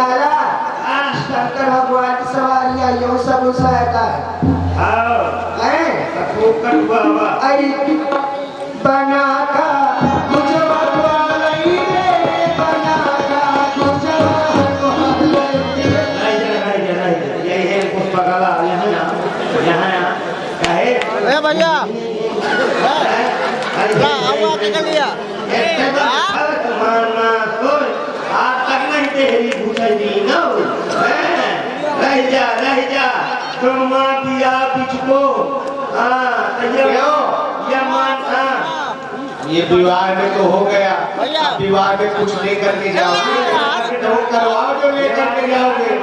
लाला शंकर भगवान की सवारी आई हो सब सहायता है बना का कुछ बकवालई रे बना का कुछ बकवालई यही है पुष्पकला यहाँ कहे भैया आओ आके कर लिया आज तक नहीं तेरी भूसैनी न रह जा तुम माँ पिया बिचको ये विवाह में तो हो गया विवाह में कुछ लेकर के जाओगे तो करवाओ जो लेकर के जाओगे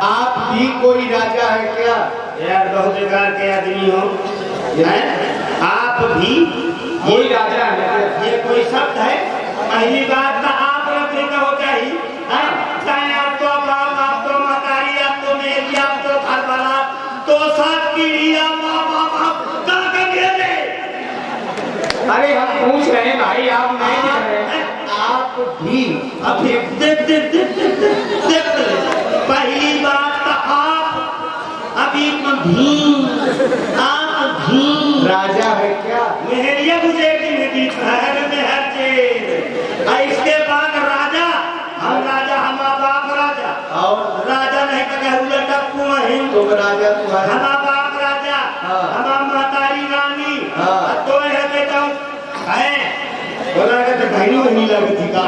आप भी कोई राजा है क्या यार बहुत बेकार के आदमी हो आप भी कोई राजा है ये कोई शब्द है पहली बात तो आप रखने का हो चाहिए चाहे आप तो बाप आप तो मतारी आप तो मेरी आप तो घर वाला तो साथ पीढ़ी माँ बाप कहाँ का मेरे अरे हम पूछ रहे हैं भाई आप नहीं कह रहे हैं आप भी अभी देख पहली बात तो आप अभी आप भी राजा है क्या मेहरिया गुजरेगी मेरी शहर में हर चीज इसके बाद राजा हम बाप राजा और राजा नहीं तो कहूँगा टप्पू वहीं तुम राजा तुम्हारे हम बाप राजा हम मातारी रानी तो है बेटा है बोला कि तो बहनी वही लगती का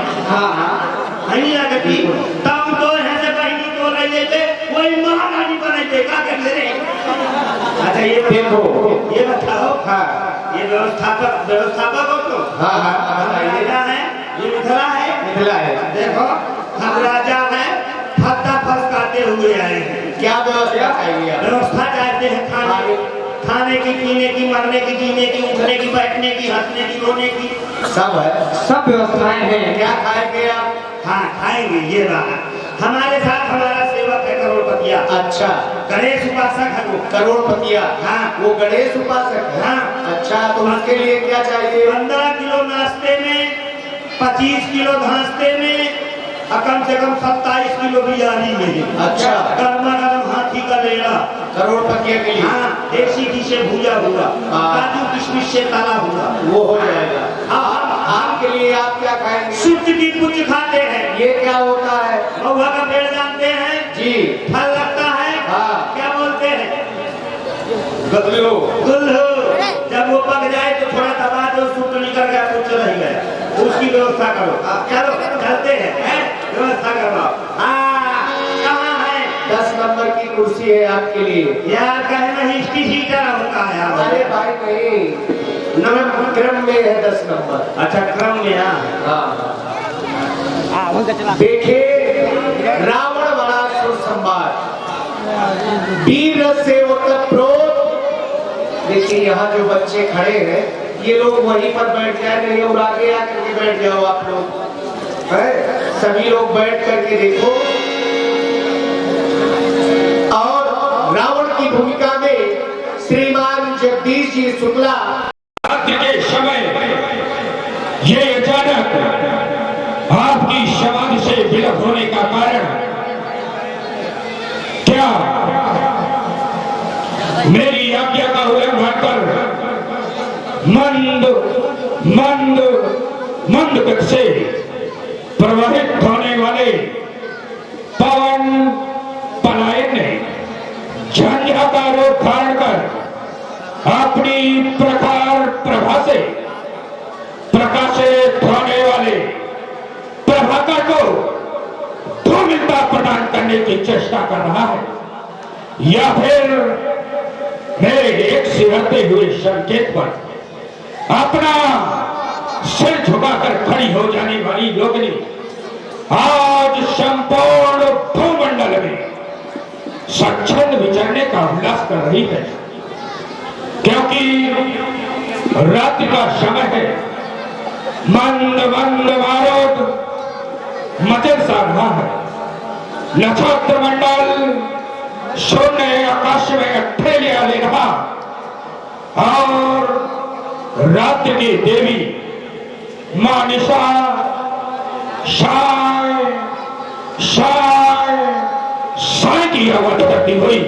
नहीं लगती तब तो है से बहनी तो ले लेते वही महारानी बनाते क्या कर ले अच्छा ये देखो ये बताओ ये व्यवस्थापक हो तो राजा है ये मिथिला है देखो हम राजा हैं फत्ता फसकाते हुए आए हैं क्या व्यवस्था है व्यवस्था चाहते हैं खाने की पीने की मरने की जीने की उठने की बैठने की हंसने की रोने की सब है सब व्यवस्थाएं हैं क्या खाएंगे आप हाँ खाएंगे ये रहा हमारे साथ हमारा सेवक है करोड़पतिया अच्छा गणेश उपासक है वो करोड़पतिया हाँ वो गणेश उपासक है हाँ अच्छा तो उसके लिए क्या चाहिए 15 किलो नाश्ते में 25 किलो घासते में और कम से कम 27 किलो बिरयानी में अच्छा गर्मा गर्म हाथी का लेड़ा करोड़पतिया के लिए हाँ देसी घी से भूजा हुआ काजू किशमिश से तला हुआ वो हो जाएगा आपके लिए आप क्या खाएंगे शुद्ध की कुछ खाते हैं ये क्या होता है महुआ का पेड़ जानते हैं जी फल लगता है हाँ क्या बोलते हैं गुल्लू गुल्लू जब वो पक जाए तो थोड़ा दबा दो सूट निकल गया तो चल ही गया उसकी व्यवस्था करो चलो चलते हैं व्यवस्था करवाओ कहाँ है 10 नंबर की कुर्सी है आपके लिए यार कहना हिस्ट्री सीटर होता है अरे भाई नहीं नंबर क्रम में है 10 नंबर अच्छा क्रम में देखिए रावण बलासुर संवाद वीर सेवक प्रोत देखिए यहाँ जो बच्चे खड़े हैं ये लोग वहीं पर बैठ जाए नहीं और आगे आकर के बैठ जाओ आप लोग है सभी लोग बैठ करके देखो और रावण की भूमिका में श्रीमान जगदीश जी शुक्ला के समय ये अचानक आपकी समाधि से विलग होने का कारण क्या मेरी आज्ञा का उल्लंघन कर मंद गति से प्रवाहित होने वाले पवन पलायन ने झंझा का रूप धारण कर अपनी प्रकार प्रभा से प्रकाशित होने वाले प्रभाकर को धूमिलता प्रदान करने की चेष्टा कर रहा है या फिर मेरे एक सिरते हुए संकेत पर अपना सिर झुकाकर खड़ी हो जाने वाली योगिनी आज संपूर्ण भूमंडल में स्वच्छंद विचरने का उल्लास कर रही है क्योंकि रात्रि का समय है मंद मंद मारुत मचल सा रहा है नक्षत्र मंडल शून्य आकाश में अठेलिया ले रहा और राज्य की देवी मां निशा शाय शाय शाय की आवाज करती हुई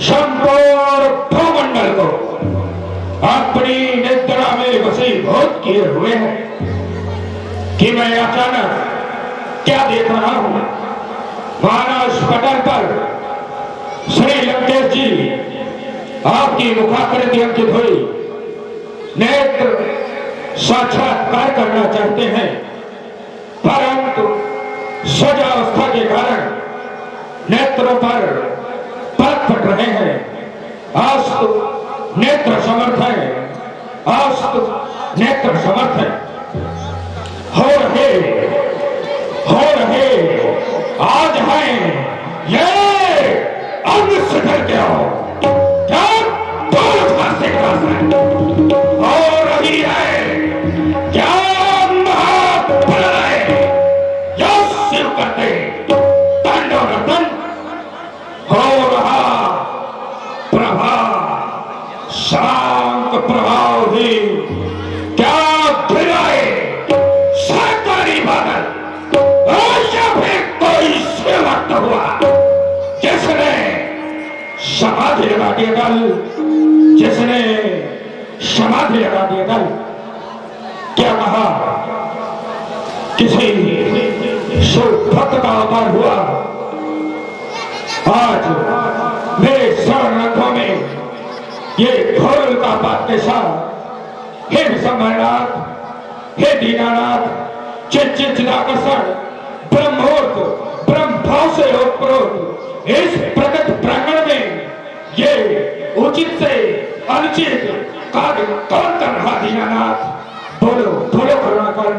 संपूर्ण भूमंडल को अपनी निद्रा में वशीभूत किए हुए है कि मैं अचानक क्या देख रहा हूं। मानस पटल पर श्री लंकेश जी आपकी मुखाकृति अंकित हुई, नेत्र साक्षात्कार करना चाहते हैं, परंतु सजावस्था के कारण नेत्रों पर पलक फट रहे हैं। अस्तु नेत्र समर्थ है, अस्तु नेत्र समर्थ है। हो रहे आज है ये अन्न सफल क्या हो क्या बोल फांसे हो रही है क्या महाप्रलय या शिव करते तांडव रतन हो रहा प्रभाव शांत प्रभाव ही क्या गिराए सरकारी बादल या फिर कोई सेवक हुआ जिसने समाधि लगा दिया दल, जिसने समाधि लगा दिया दल। क्या कहा किसी भक्त का अवतार हुआ। आज मेरे शरणों में ये घोर का बात के साथ हे विशंभरनाथ, हे दीनानाथ, चिदाकर्षण ब्रह्मोर्थ ब्रह्म भाव से ओतप्रोत इस प्रकट प्रांगण में ये उचित से अनुचित कार्य कौन कर रहा दीनानाथ? बोलो बोलो करुणाकर,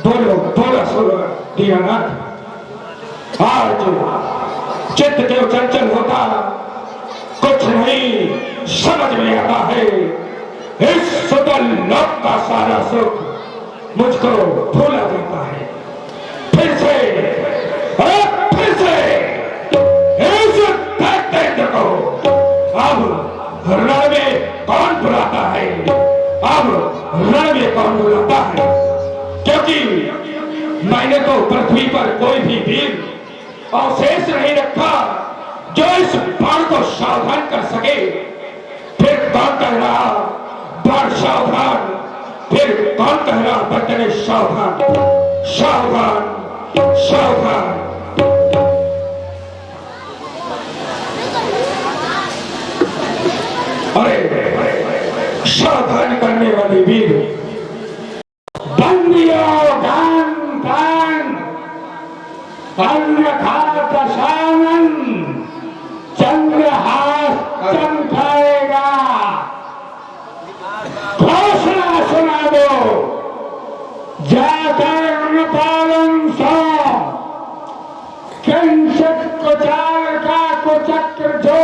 बोलो सुनो दीनानाथ। आज चित्त क्यों चंचल होता कुछ नहीं समझ में आता है। इस सुतल लोक का सारा सुख मुझको भूला जाता है। फिर से इस दैत्य को अब रण में कौन बुलाता है? अब रण में कौन बुलाता है? क्योंकि मैंने तो पृथ्वी पर कोई भी वीर अवशेष नहीं रखा जो इस बाण को सावधान कर सके। फिर कौन कह रहा बाण सावधान, फिर कौन कह रहा बचने सावधान सावधान सावधान। अरे सावधान करने वाले वीर बंदियों दान दान अन्यथा दशानन चंद्रहास चमकाएगा। घोषणा सुना दो जाकर पालन सो कंचक कुचाल का कुचक्र जो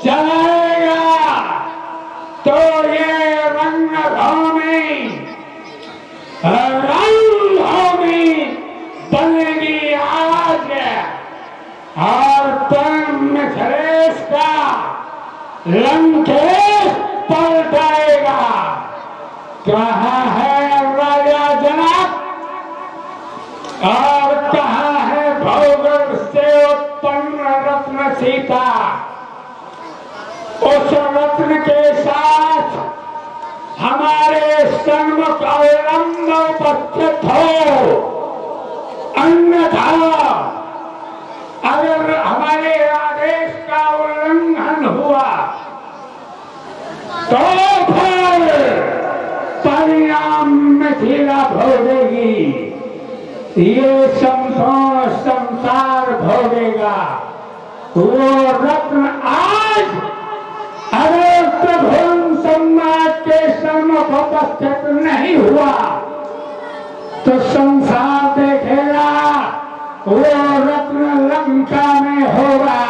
चलाएगा तो ये रंगभूमि बनेगी आज और तुम मिथिलेश का लंकेश पलटाएगा। कहाँ है राजा जनक और कहाँ है भौगोल से उत्पन्न रत्न सीता? उस रत्न के साथ हमारे सन्मुख अवलंब उपस्थित हो, अन्यथा अगर हमारे आदेश का उल्लंघन हुआ तो फिर परिणाम मिथिला भोगेगी, ये संपूर्ण संसार भोगेगा। वो रत्न आज अगर प्रभु सम्राट के सम्मुख उपस्थित नहीं हुआ तो संसार देखेगा वो रत्न लंका में होगा।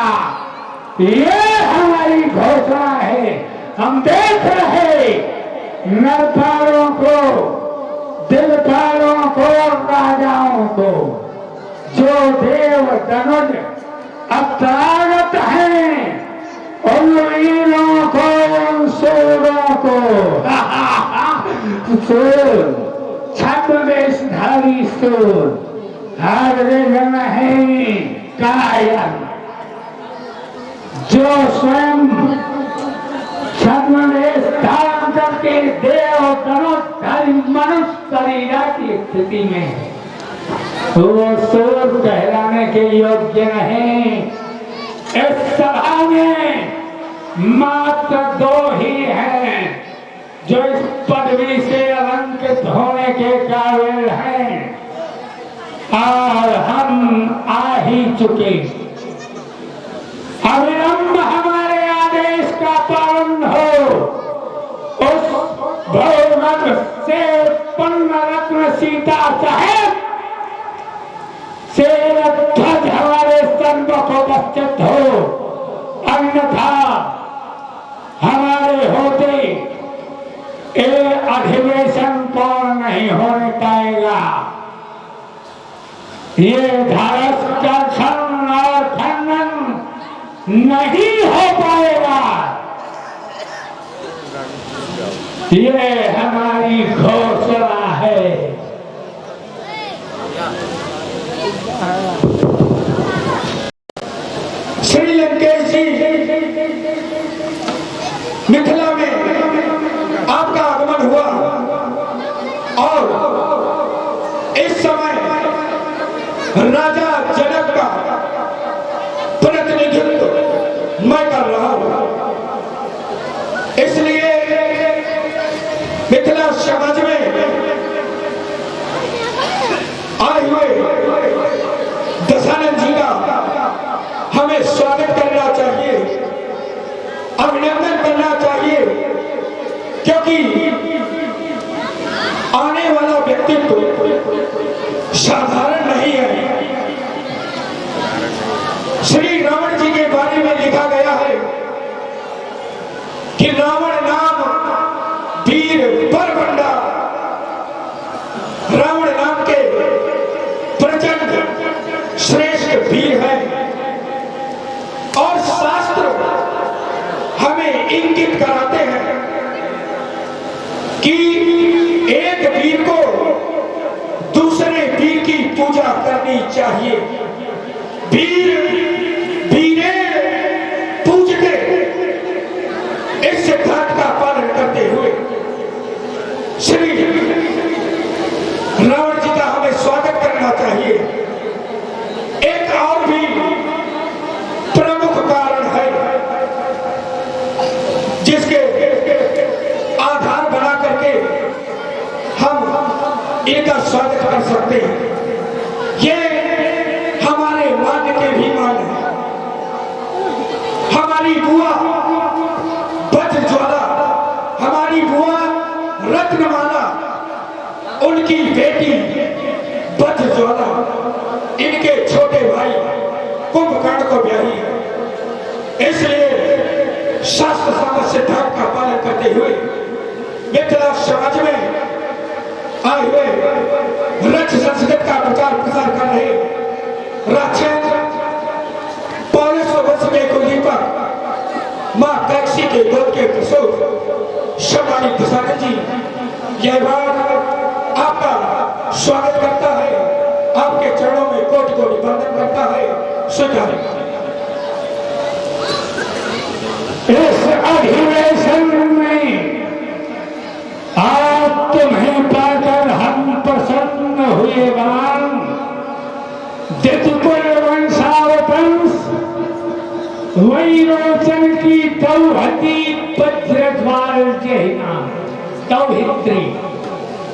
ये हमारी घोषणा है। हम देख रहे नरपालों को, दिलपालों को, राजाओं को, जो देव धनुज अत्रागत हैं, उन वीरों को, उन सूरों को को सुन, छद्मवेशधारी सुन, हर जन है कायन, जो स्वयं छद्मवेश धारण करके देव धनुषधारी मनुष्य शरीर की स्थिति में है, वो सूर कहलाने के योग्य नहीं। इस सभा में मात्र दो ही हैं जो इस पदवी से अलंकृत होने के काबिल हैं, और हम आ ही चुके। अविलंब हमारे आदेश का पालन हो। उस भगवत से उत्पन्न रत्न सीता साहेब से ध्वज हमारे सम्मुख उपस्थित हो, अन्यथा हमारे होते ये अधिवेशन पूर्ण नहीं होने पाएगा। ये धारस्कर्षण और खंडन नहीं हो पाएगा। ये हमारी घोषणा है। श्री लंकेश जी, मिथिला में आपका आगमन हुआ और इस समय राजा जनक का प्रतिनिधित्व मैं कर रहा हूं, इसलिए मिथिला समाज में आए हुए दशानंद जी का हमें स्वागत करना चाहिए, अभिनंदन करना चाहिए, क्योंकि आने वाला व्यक्तित्व साधारण नहीं है। श्री रावण जी के बारे में लिखा गया है कि रावण नाम वीर बरबंडा, रावण नाम के प्रचंड श्रेष्ठ वीर है, और शास्त्र हमें इंगित कराते हैं कि एक वीर को दूसरे वीर की पूजा करनी चाहिए। वीर वीरेण पूजते, इस सिद्धांत का पालन करते हुए श्री रावण जी का हमें स्वागत करना चाहिए। एक और भी प्रमुख कारण है जिसके आधार बना करके हम इनका स्वागत कर सकते हैं। ये हमारे मान के भी मान है। हमारी बुआ वज्रज्वाला, हमारी बुआ रत्नमाला, उनकी बेटी वज्रज्वाला, इनके छोटे भाई कुंभकर्ण को ब्याही है। इसलिए शास्त्र सम्मत सिद्धांत का पालन करते हुए मिथिला समाज में आए हुए रक्ष संस्कृत का प्रचार प्रसार कर रहे राक्षस 500 वर्ष के कुलदीपक मां कैक्सी के गोद के प्रसूत सम्मानित दशानंद जी, यह बात आपका स्वागत करता है, आपके चरणों में कोटि कोटि वंदन करता है। स्वीकार इस अधिवेशन में आप तुम्हें पाकर हम प्रसन्न हुए। दितकुल वंशावतंस वैरोचन की दौहती वज्रज्वाल जहिना, दौहित्री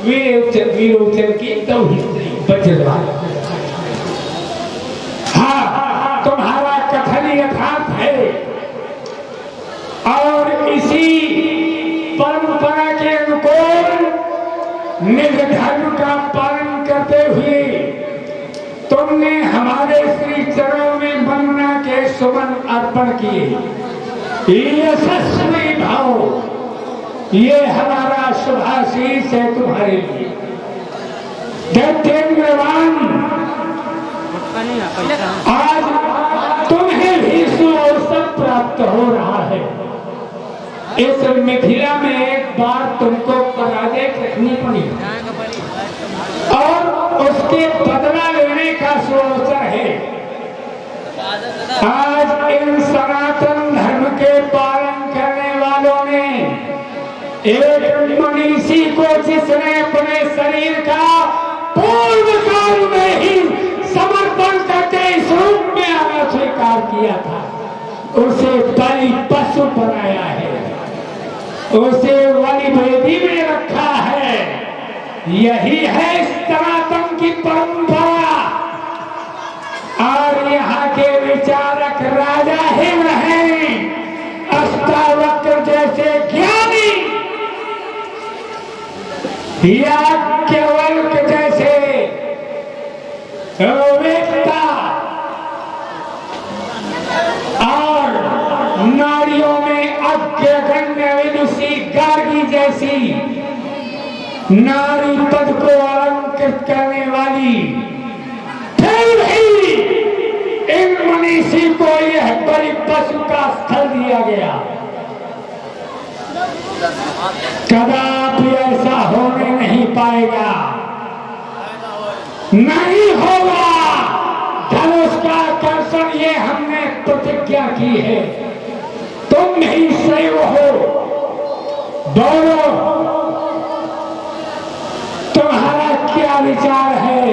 वीरोचन की दौहित्री वज्रज्वाल। हाँ, तुम्हारा कथन यथार्थ है, और इसी परंपरा के अनुकूल निज धर्म का पालन करते हुए तुमने हमारे श्री चरणों में वंदना के सुमन अर्पण किए। यशस्वी भाव, ये हमारा शुभाशीष है तुम्हारे लिए। दैत्येंद्रवान, आज तुम्हें भी सुअवसर प्राप्त हो रहा है। इस मिथिला में एक बार तुमको पराजय रखनी पड़ी और उसके बदला लेने का अवसर है। आज इन सनातन धर्म के पालन करने वालों ने एक मनीषी को, जिसने अपने शरीर का पूर्व काल में ही समर्पण करके इस रूप में आना स्वीकार किया था, उसे बलि पशु बनाया है, उसे बलि वेदी में रखा है। यही है सनातन की परंपरा। और यहाँ के विचारक राजा ही नहीं, अष्टावक्र जैसे ज्ञानी, याज्ञवल्क्य जैसे वेत्ता और नारियों में अग्रगण्य विदुषी गार्गी जैसी नारी पद को अलंकृत करने वाली, फिर भी इन मनीषी को यह बलि पशु का स्थल दिया गया। कदापि ऐसा होने नहीं पाएगा, नहीं होगा। धनुष का आकर्षण ये हमने प्रतिज्ञा की है। तुम ही शैव हो, बोलो तुम्हारा क्या विचार है?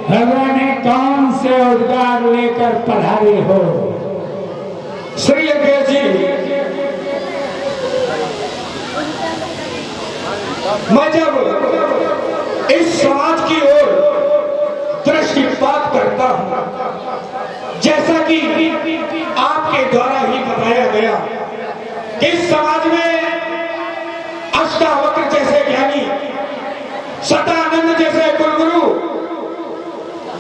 भगवान ने कौन से उद्गार लेकर पधारे हो? श्री अंग्रेज जी, मैं जब इस समाज की ओर दृष्टिपात करता हूं, जैसा कि आपके द्वारा ही बताया गया कि इस समाज में अष्टावक्र जैसे ज्ञानी, सतानंद जैसे कुलगुरु,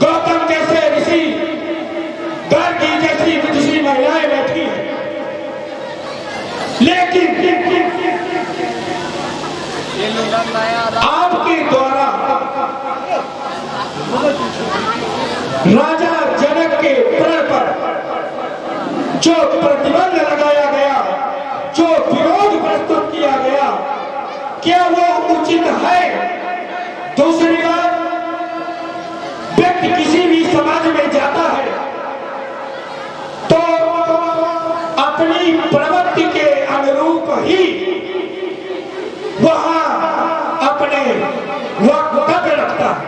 गौतम जैसे ऋषि, गार्गी जैसी विदुषी महिलाएं बैठी हैं, लेकिन आपके द्वारा राजा जनक के प्रण पर जो प्रतिबंध लगाया गया, जो विरोध प्रस्तुत किया गया, क्या वो उचित है? दूसरी बात, व्यक्ति किसी भी समाज में जाता है तो अपनी प्रवृत्ति के अनुरूप ही वहां अपने वक्तव्य रखता है।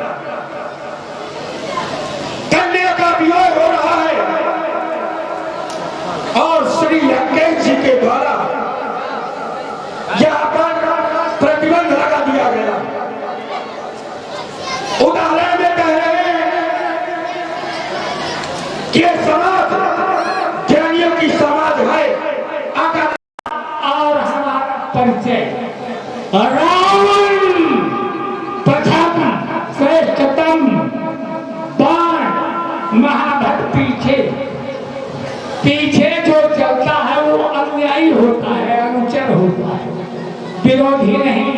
कन्या का विवाह हो रहा है और श्री अंग्रेज जी के द्वारा यहां पर प्रतिबंध लगा दिया गया। उदाहरण में कह रहे हैं कि समाज ज्ञानियों की समाज है। अगर और हमारा परिचय, रावण प्रथम श्रेष्ठतम, बाण महाभट पीछे। पीछे जो चलता है वो अनुयायी होता है, अनुचर होता है, विरोधी नहीं।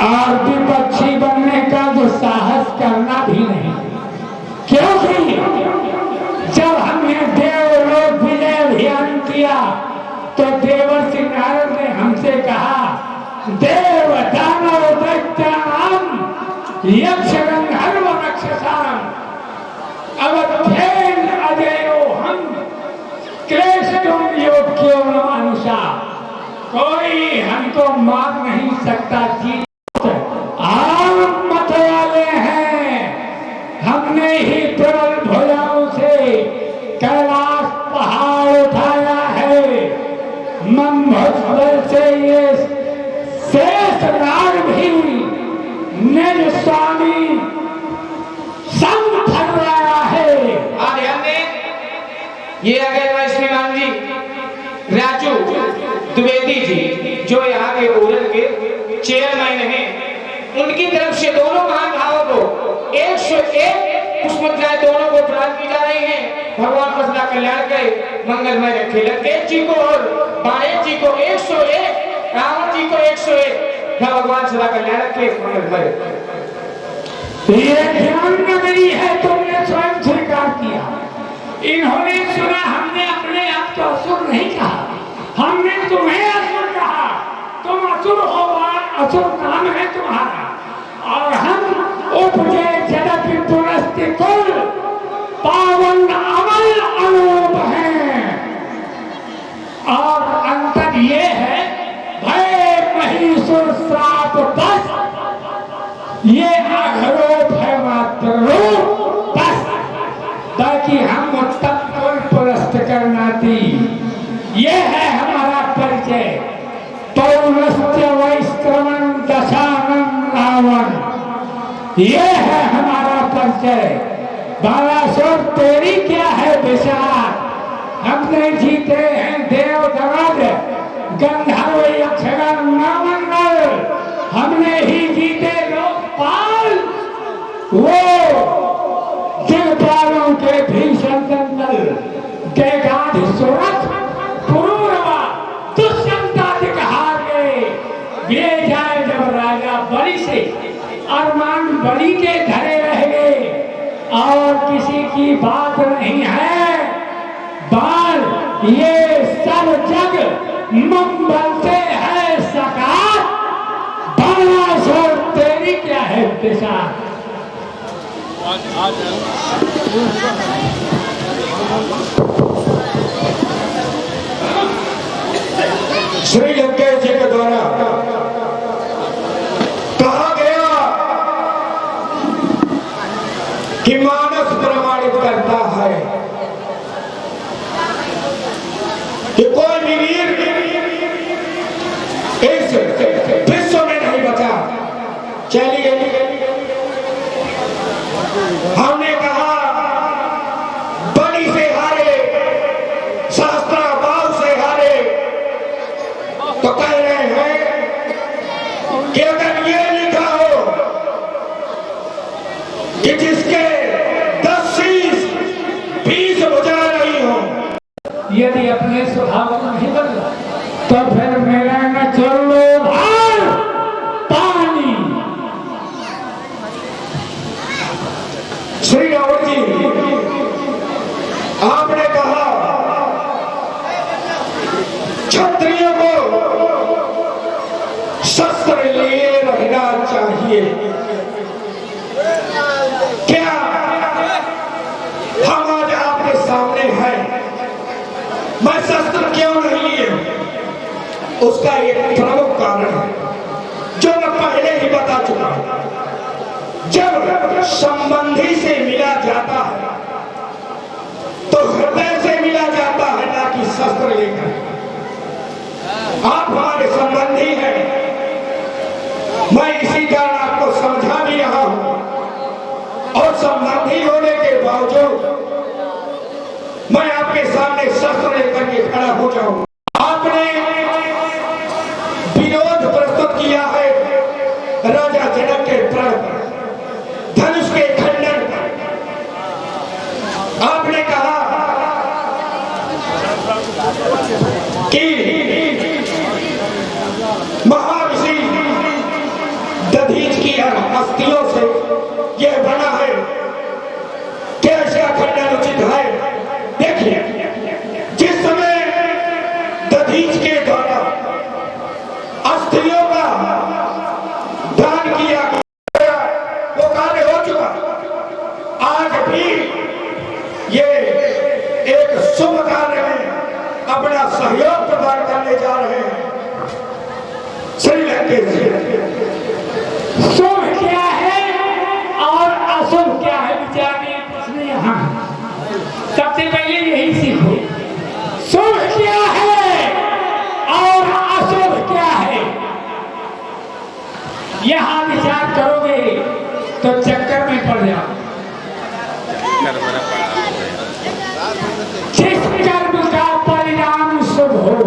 और विपक्षी बनने का जो साहस करना भी नहीं, क्योंकि जब हमने देवलोक विजय अभियान किया तो देवर्षि नारद ने हमसे कहा, देव दानव दैत्यानाम यक्ष गंधर्व राक्षसाम अवध्येन अजयो हम क्लेशों योग्यो न मानुषा। कोई हमको मार नहीं सकता जी, आम मत वाले हैं। हमने ही प्रबल भुजाओं से कैलाश पहाड़ उठाया है। मंभोज से ये शेष नाग भी निज स्वामी संग फरमाया है। आज हमने ये अगर वैष्णवी मान जी, राजू द्विवेदी जी, जो यहाँ के ओरल के चेयरमैन हैं, उनकी तरफ से दोनों महानुभावों को 101 पुष्पमालाएं दोनों को प्रदान की जा रही हैं। भगवान का सदा कल्याण करे, मंगलमय रखे। लंकेश जी को और बाणेश जी को 101, रावण जी को 101। भगवान सदा कल्याण रखे, मंगलमय रखे। ये ध्यान नगरी है, तुमने स्वयं स्वीकार किया। इन्होंने सुना, हमने अपने आप को असुर नहीं कहा, हमने तुम्हें बहासुर नाम है तुम्हारा, और हम उपजे जगत पुरस्ति कुल पावन अमल अनूप हैं। और अंतर ये है भय महिषुर श्राप बस, ये अघरोप है मात्र रूप बस, ताकि हम उत्तम कुल पुरस्त करना थी। ये है हमारा परिचय। पौलस्त्य वैश्रवण दशानन रावण, ये है हमारा परिचय। बालासुर तेरी क्या है विचार? हमने जीते हैं देव दगध गंधर्व यक्षगण नरमंडल, हमने ही जीते लोकपाल, वो दिग्पालों के भीषण दंगल गैगाध सुरथ पुरूरवा दुष्यंताधिक हार गए। वे जाए जब राजा बलि से, अरमान बलि के धरे रह गए, और किसी की बात नहीं है। बाल ये सब जग मंगल से है सकार, बालासुर तेरी क्या है दिशा? श्री लंकेश जी के द्वारा कहा गया कि मानस प्रमाणित करता है कि कोई भी वीर इस विश्व में नहीं बचा। चलिए, हमने कहा बलि से हारे, सहस्त्राबाहु से हारे, तो कह रहे हैं कि अगर ये लिखा हो कि जिसके 10 शीश 20 भुजा नहीं हो, यदि अपने स्वभाव को नहीं बदला तो फिर मेरा न चलो भार पानी। श्री रावण जी, आपने कहा क्षत्रियों को शस्त्र लिए रहना चाहिए। क्या हम आज आपके सामने हैं? मैं शस्त्र क्यों नहीं लिए? उसका एक प्रमुख कारण है जो मैं पहले ही बता चुका हूं। जब संबंधी से मिला जाता है तो हृदय से मिला जाता है, ना कि शस्त्र लेकर। आप हमारे संबंधी हैं, मैं इसी कारण आपको समझा भी रहा हूं, और संबंधी होने के बावजूद मैं आपके सामने शस्त्र लेकर के खड़ा हो जाऊं। आपने विरोध प्रस्तुत किया है राजा जनक के प्रण पर, धनुष के खंडन पर। आपने कहा कि महर्षि दधीच की अस्थियों से यह बना है, कैसा खंडन उचित है? देखिए, जिस समय दधीच के द्वारा अस्थियों का दान किया गया, वो कार्य हो चुका। आज भी ये एक शुभ कार्य में अपना सहयोग प्रदान करने जा रहे हैं। श्री लंकेश जी, शुभ क्या है और अशुभ क्या है विचार में प्रश्न यहाँ। सबसे पहले यही सीखो, शुभ क्या है और अशुभ क्या है। यहाँ विचार करोगे तो चक्कर में पड़ जाओ। जिस कर्म का परिणाम शुभ हो,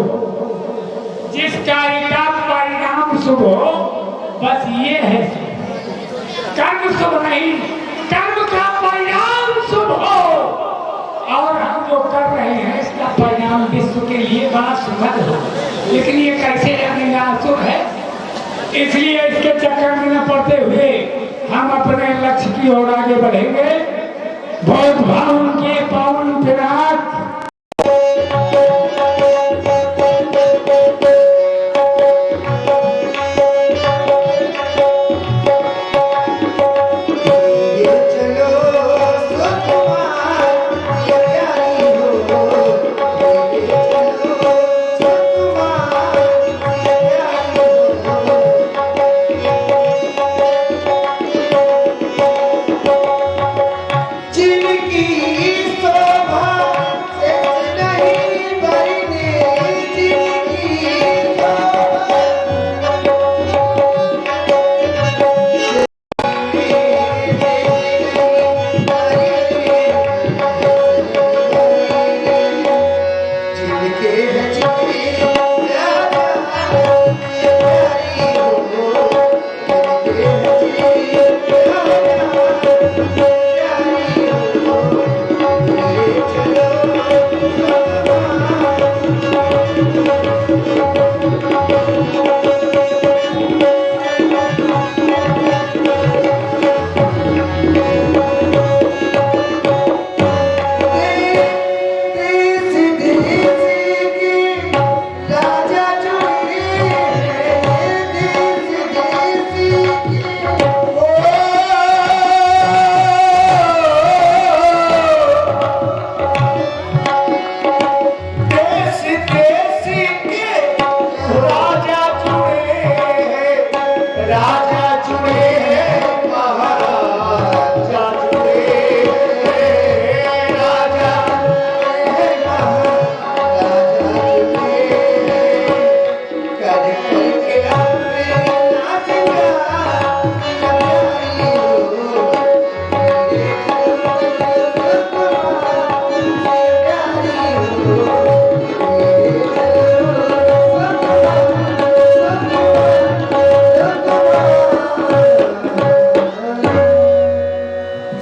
जिस कार्य का परिणाम शुभ हो, बस ये है कर्म शुभ नहीं, कर्म का परिणाम शुभ हो। और हम जो कर रहे हैं इसका परिणाम विश्व के लिए बड़ा सुखद हो, लेकिन ये कैसे जानेगा अशुभ है? इसलिए इसके चक्कर में न पड़ते हुए हम अपने लक्ष्य की ओर आगे बढ़ेंगे। बहुत भावन के पावन विराट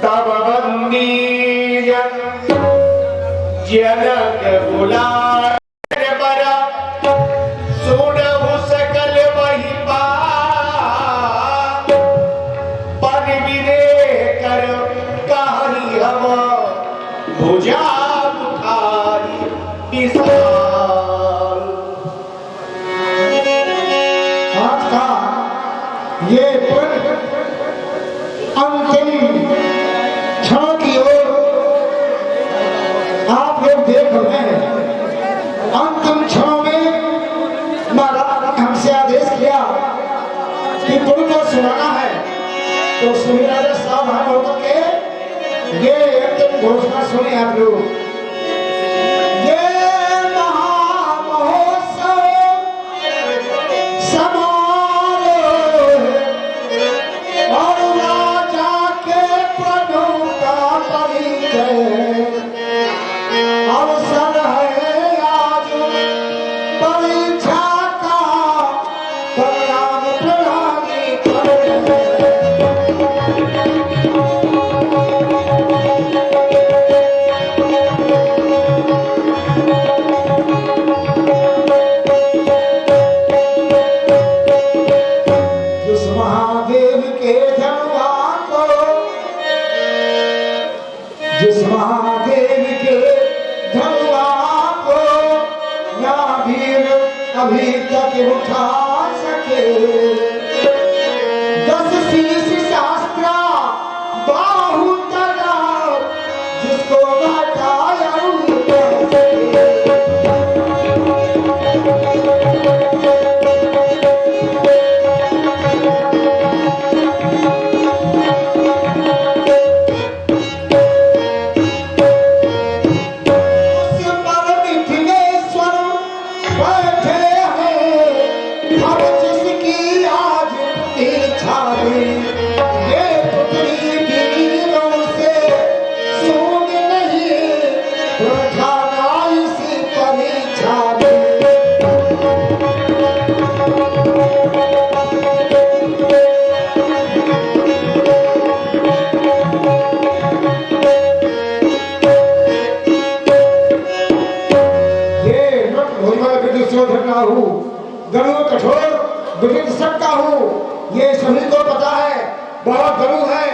तब बंदी जनक बुलाए बरा सुनहु सकल वही बात पर विने कर कहानी हम भुजा उठाई विशाल। आज का ये पल अंतिम क्षण की ओर आप लोग देख रहे हैं। अंतिम क्षणों में महाराज ने हमसे आदेश किया कि तुमको सुनाना है, तो सुनी राजा सावधान होकर के ये अंतिम घोषणा सुने आप लोग। ये महामहोत्सव समारोह और राजा के प्रभु का परिचय अवसर है आज परीक्षा का परिणाम प्रणाली पर। जिस महादेव के धनवा को, जिस महादेव के धनवा को या वीर अभी तक उठा सके। 10 शीश शास्त्रा बाहु तला जिसको हटाया गणु कठोर विभिन्न सकता हूँ, ये सभी को पता है। बहुत गणु है,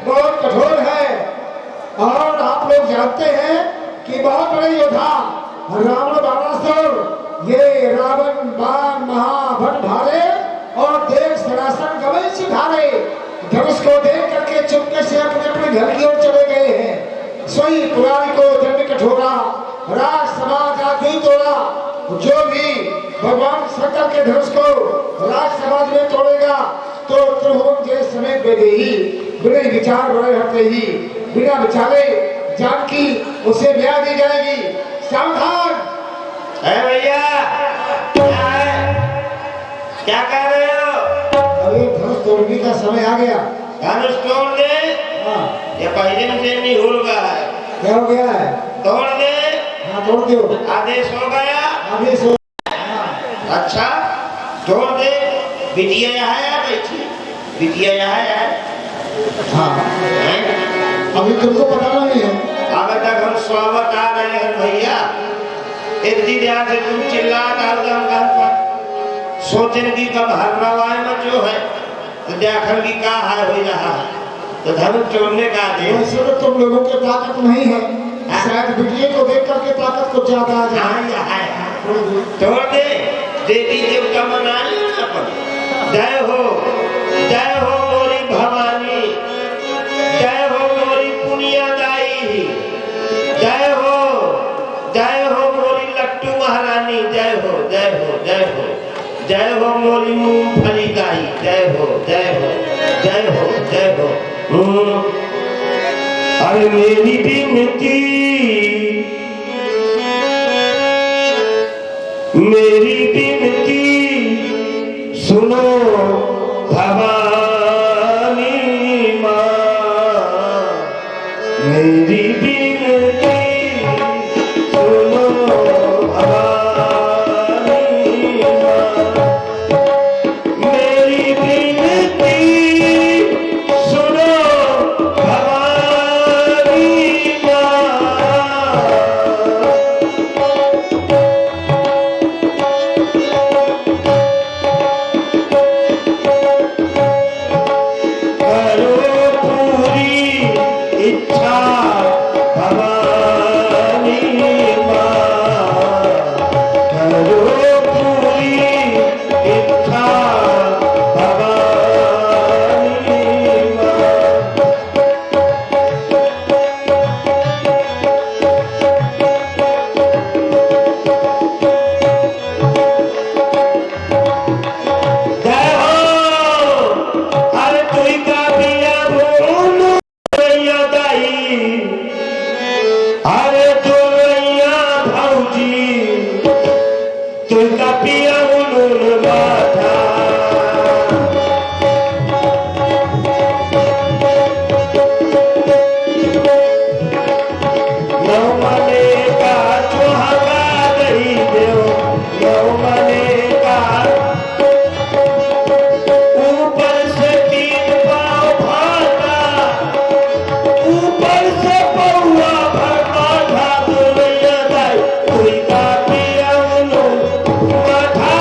बहुत कठोर है, और आप लोग जानते हैं कि बहुत बड़े योद्धा रावण बाणासुर, ये रावण बाण महाभट भारे और देव सरासन गवई सिधारे धनुष को देख करके चुपके से अपने अपने घर की ओर चले गए हैं। सोई पुराण को दंड कठोरा राज समाज आदि तोड़ा। जो भी भगवान शंकर के धनुष को राज समाज में तोड़ेगा तो त्रिभुवन के समय बेदे ही बिना विचार बड़े हटते ही बिना विचारे जानकी उसे ब्याह दी जाएगी। सावधान है भैया, क्या कर रहे हो? अरे धनुष तोड़ने का समय आ गया। धनुष तोड़ दे। हाँ। ये पहले से नहीं हो रहा है। क्या हो गया है? तोड़ दे। हाँ तोड़ दो। आदेश हो गया। आदेश हो। अच्छा तोड़ दे। बिटिया यहाँ है बैठी, बिटिया यहाँ है। हाँ अभी तुमको पता नहीं है। अब तक हम स्वागत आ रहे हैं भैया, इतनी देर से तुम चिल्ला सोचन की कब हर रवाय में जो है तो देखन की का है हो रहा है, तो धनुष तोड़ने का दे। वैसे तो तुम लोगों के ताकत नहीं है, शायद बिटिया को देख करके ताकत को ज्यादा आ जाए। तोड़ दे। देवी देवता मनाए अपन। जय हो मोरी भवानी, जय हो मोरी पुनियादाई, जय हो मोरी लट्टू महारानी, जय हो जय हो जय हो जय हो मोरी मूंगफली दाई, जय हो जय हो जय हो जय हो। अरे मेरी विनती, मेरी विनती सुनो भवानी माँ, मेरी विनती सुनो भवानी माँ, मेरी विनती सुनो भवानी इच्छा भवानी माँ करो पूरी इच्छा भवानी माँ। जय हो अरे तुई का पिया भूलू रैया दाई अरे तू रैया भौजी तुई का पिया भूलू माथा नौ मने का चोहका दही देव नौ मने का ऊपर से तीन पाँव भागा ऊपर से पौआ भरका था दुनिया दाई कोई का पिया उनु माथा।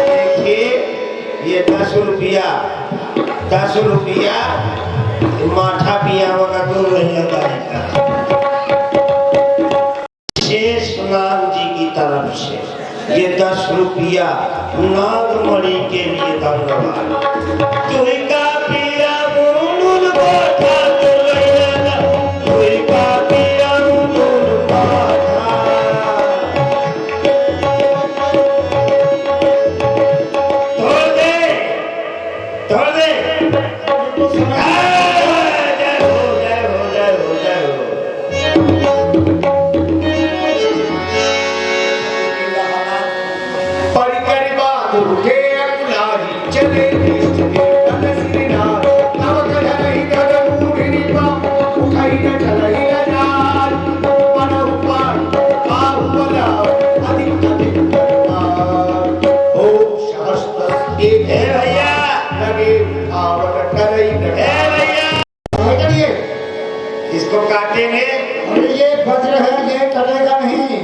देखिए ये 10 रुपया माठा पिया होगा दुनिया दाई का शेष नाग जी की तरफ से ये 10 रुपया नागमणि के लिए धन्यवाद। तुई का पिया मुनुल माथा दुलैया तुई का पिया मुनुल माथा तोड़ दे जय हो जय हो जय हो जय हो। परिकरिबाद उठे अकुलाही चले निष्ठ के तन श्रीनाथ तब कजलहि तब मूढ़िनी पा उठाई न चलहि न जान मन ऊपर बाहुबला अधिक अधिक करतार ओ सहस्त्र एक ए भैया लगे आवत करई न ए भैया क्या करिए? इसको काटेंगे अरे ये वज्र है, ये कटेगा नहीं,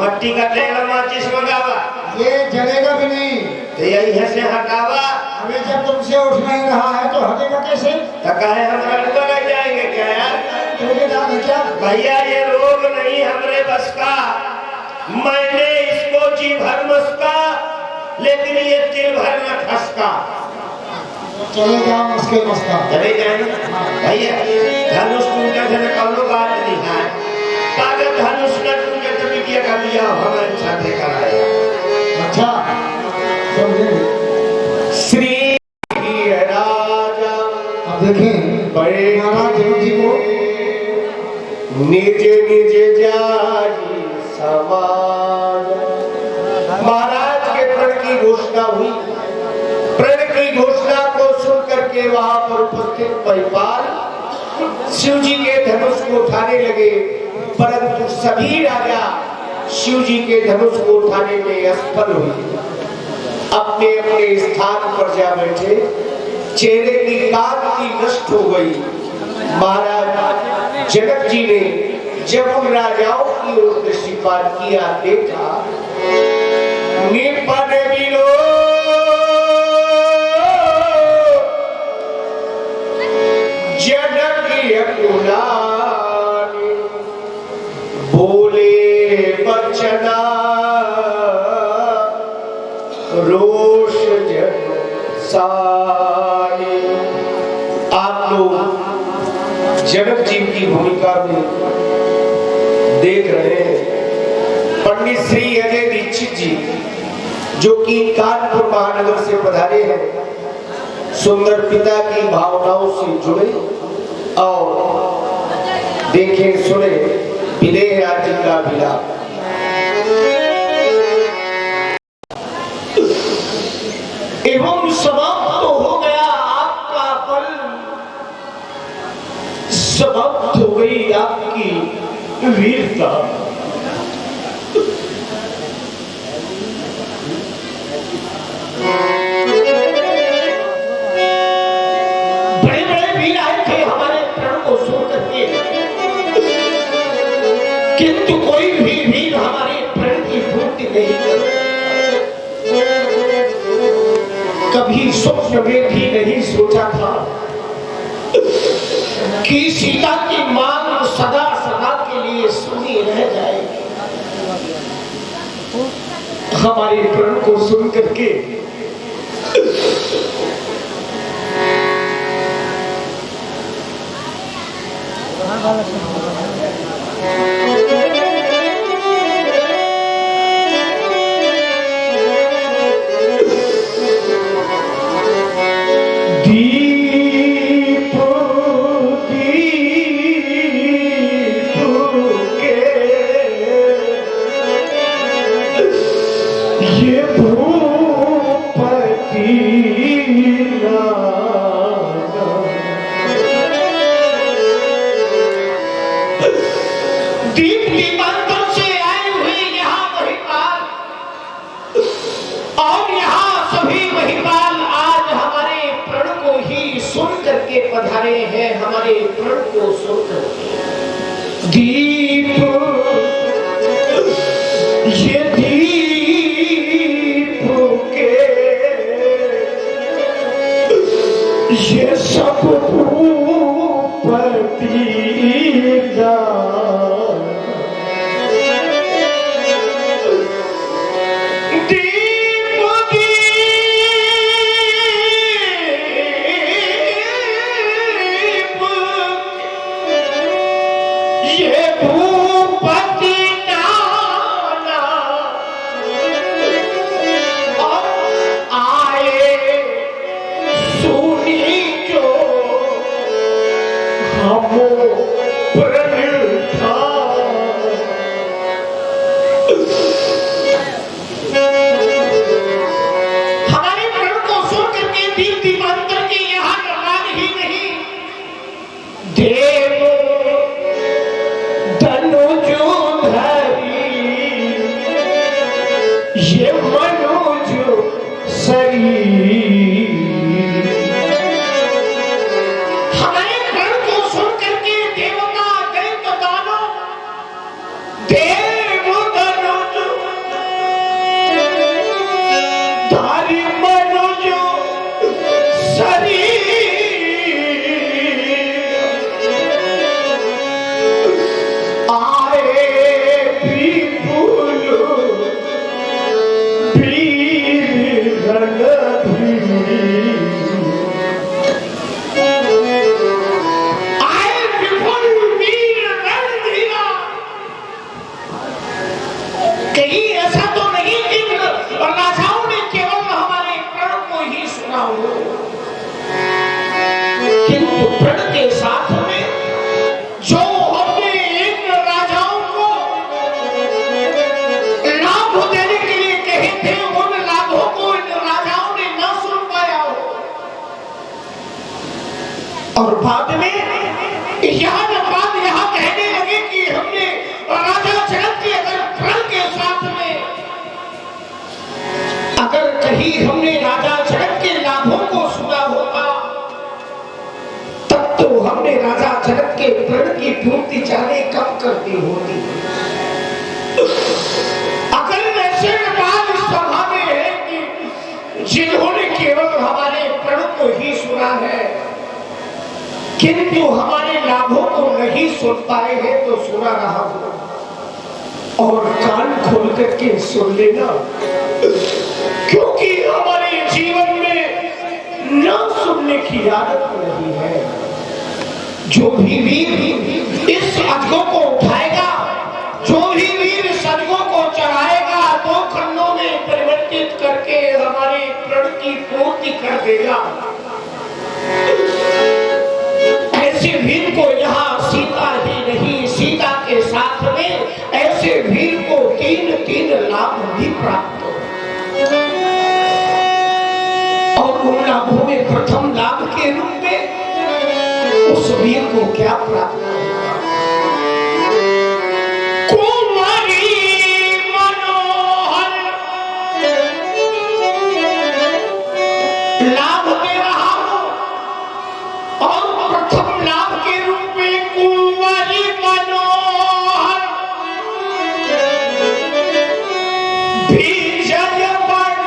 मट्टी का तेल माचिस मंगावा ये जलेगा भी नहीं। तो यही है से हटावा अबे जब तुमसे उठ नहीं रहा है तो हटेगा कैसे? तो कहे हम लड़का लग जाएंगे क्या यार। तुम्हें दाम है क्या? भैया ये रोग नहीं हमरे बस का मैंने इसको जी भर मस्का लेकिन ये तिल भर न खसका। चले जाओ मुश्किल मस्का। चले जाएंगे भैया धनुष टूटे थे कौनो बात नहीं है कागज धनुष न टूटे तो बिटिया का दिया हमारे साथे कराया। अच्छा समझे? श्री राजा अब देखें बड़े महाराज जी को निज निज जारी समाज। महाराज के प्रण की घोषणा हुई। प्रण की घोषणा को सुन करके वहां पर उपस्थित महिपाल शिव जी के धनुष को उठाने लगे परंतु सभी राजा शिव जी के धनुष को उठाने में असफल हुए। अपने अपने स्थान पर जा बैठे। चेहरे की कांति नष्ट हो गई। महाराज जनक जी ने जब उन राजाओं की ओर दृष्टिपात किया देखा निपन बिलो जनक अकुलानी बोले बचना रोष जन सारे। आप लोग जनक जी की भूमिका में देख रहे हैं पंडित श्री अजय दीक्षित जी जो कि कानपुर महानगर से पधारे हैं। सुंदर पिता की भावनाओं से जुड़े और देखें सुने विदेह राज्य का विलाप। एवं समाप्त तो हो गया आपका बल, समाप्त हो गई आपकी वीरता। बड़े बड़े वीर आए थे हमारे प्रण को सुन करके किंतु कोई भी वीर हमारे प्रण की पूर्ति नहीं कर। कभी कभी स्वप्न में भी नहीं सोचा था कि सीता की मांग सदा सदा के लिए सुनी रह जाएगी। हमारे प्रण को सुन करके पधारे हैं हमारे प्रण को सुनकर। दीप ये दीप के ये सब भूपति और बाद में यहाँ कहने लगे कि हमने राजा जनक के अगर प्रण के साथ में अगर कहीं हमने राजा जनक के लाभों को सुना होता तब तो हमने राजा जनक के प्रण की पूर्ति जाने कब करती होती। अगर ऐसे बात इस सभा में है कि जिन्होंने केवल हमारे प्रण को ही सुना है किंतु हमारे लाभों को नहीं सुन पाए हैं तो सुना रहा हो और कान खोल करके सुन लेना, क्योंकि हमारे जीवन में न सुनने की आदत नहीं है। जो भी वीर इस अजगों को उठाएगा, जो भी वीर इस अजगों को चढ़ाएगा, दो खंडों में परिवर्तित करके हमारे प्रण की पूर्ति कर देगा। ऐसे वीर को यहाँ सीता ही नहीं, सीता के साथ में ऐसे वीर को 3 लाभ भी प्राप्त हो। और उन लाभों में प्रथम लाभ के रूप में उस वीर को क्या प्राप्त होगा? कुमारी मनोहर लाभ दे रहा हूं और प्रथम लाभ के रूप में कुमारी मनोहर विजय बन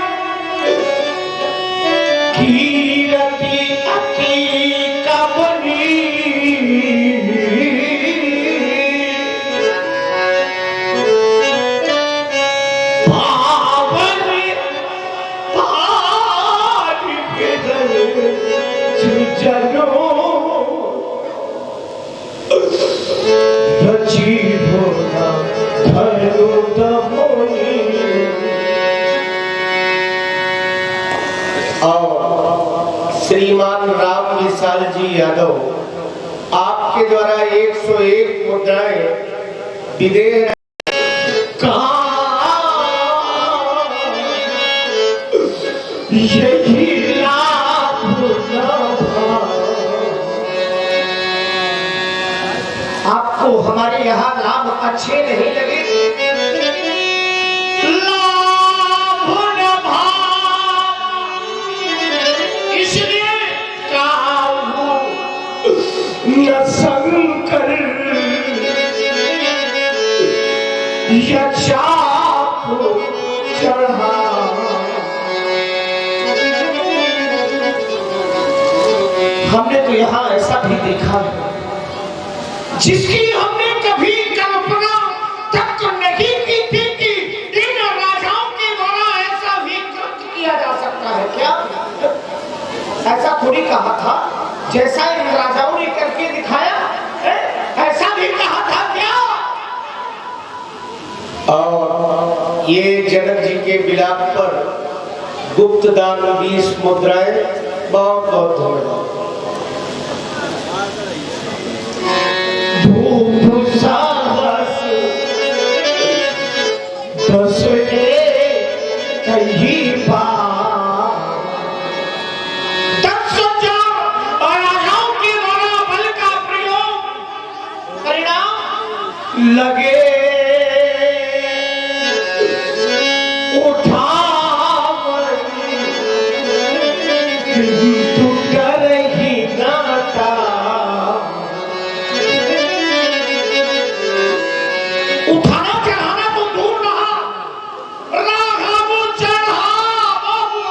और श्रीमान राम विशाल जी यादव, आपके द्वारा 101 मुद्राएं विदेह यही लाभ आपको हमारे यहाँ लाभ अच्छे नहीं लगे? लाभ न भाव इसलिए काहू न शंकर या चाप चढ़ा। हमने तो यहाँ ऐसा भी देखा जिसकी हमने कभी कल्पना तक नहीं की थी कि इन राजाओं के द्वारा ऐसा भी कृत्य किया जा सकता है। क्या ऐसा थोड़ी कहा था? जैसा इन राजाओं ने करके दिखाया ऐसा भी कहा था क्या? और ये जनक जी के विलाप पर गुप्त दान 20 मुद्राएं। बहुत बहुत धन्यवाद। साहस दस कहीं राजाओं के द्वारा बल का प्रयोग परिणाम लगे उठा तू डर ही नाता। उठाना चढ़ाना तो दूर रहा, राघव चढ़ा बाबू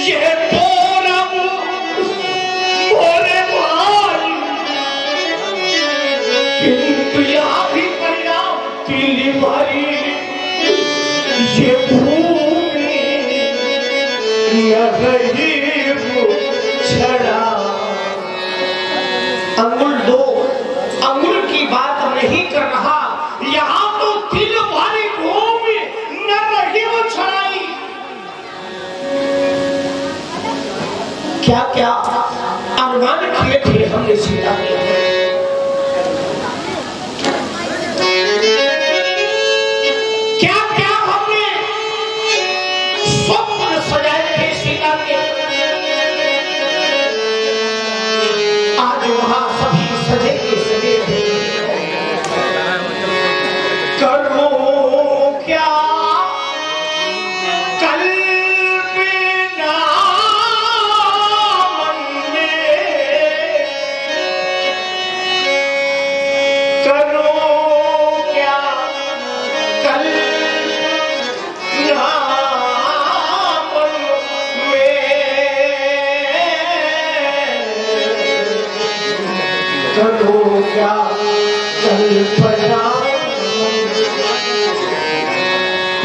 ये तोरब बोले भाई, किंतु यहाँ भी परिणाम पीली भाई ये भूमि छड़ा। अंगुल दो अंगुल की बात नहीं कर रहा, यहाँ तो दिल भारी भूमि न रही वो छड़ाई। क्या क्या अरमान किए थे हमने सीता के, क्या क्या हमने स्वप्न सजाए थे सीता के। आज वहां सभी सजे के सजे थे। करो क्या कल्पना मन में, करो क्या कल्पना मन में, करो क्या कल्पना।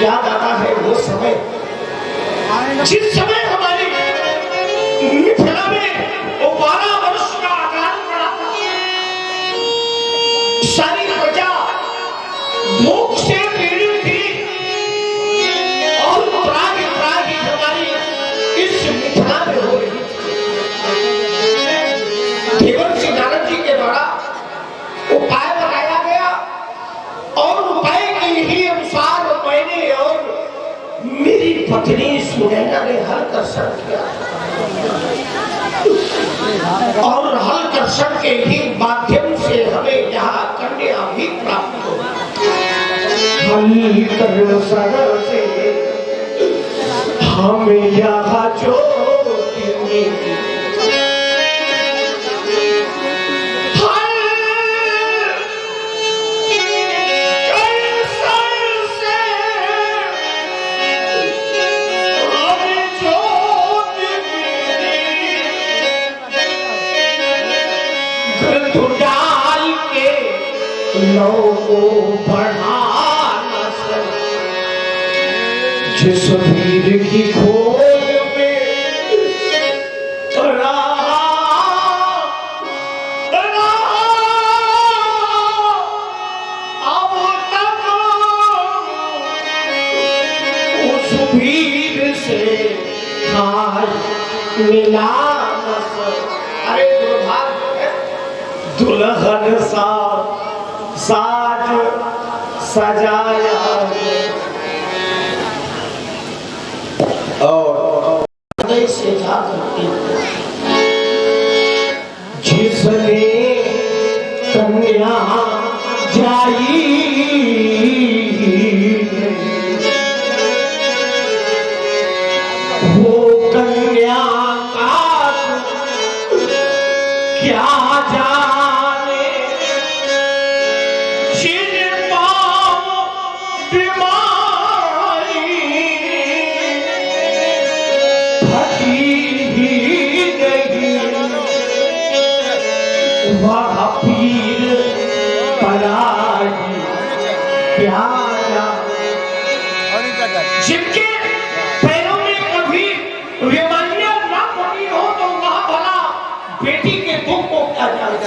याद आता है वो समय जिस समय हमारी मिथिला में वो 12 वर्ष का आकाल पड़ा था। सारी प्रजा भूख से पीड़ित थी और त्राही त्राही हमारी इस मिथिला में हो रही थी। देवर्षि नारद जी के द्वारा उपाय बताया गया और उपाय के ही अनुसार मैंने और मेरी पत्नी सुनैना ने हल दर्शन किया और हल दर्शन के ही माध्यम से हमें यहाँ कन्या भी प्राप्त हो। हल दर्शन से हमें यहाँ जो डाल के लोगों बढ़ा न सके जिस वीर की खोज में मिला अरे दुल्हन सा साज सजाया और से जा करती जिसने कन्या जाई वो कन्या का क्या जाने जिन पाँव बीमारी फटी ही नहीं वह पीर पलाई प्यारा जिनके पैरों में कभी बीमारियां ना पड़ी हो तो वह भला बेटी के दुख को क्या जाने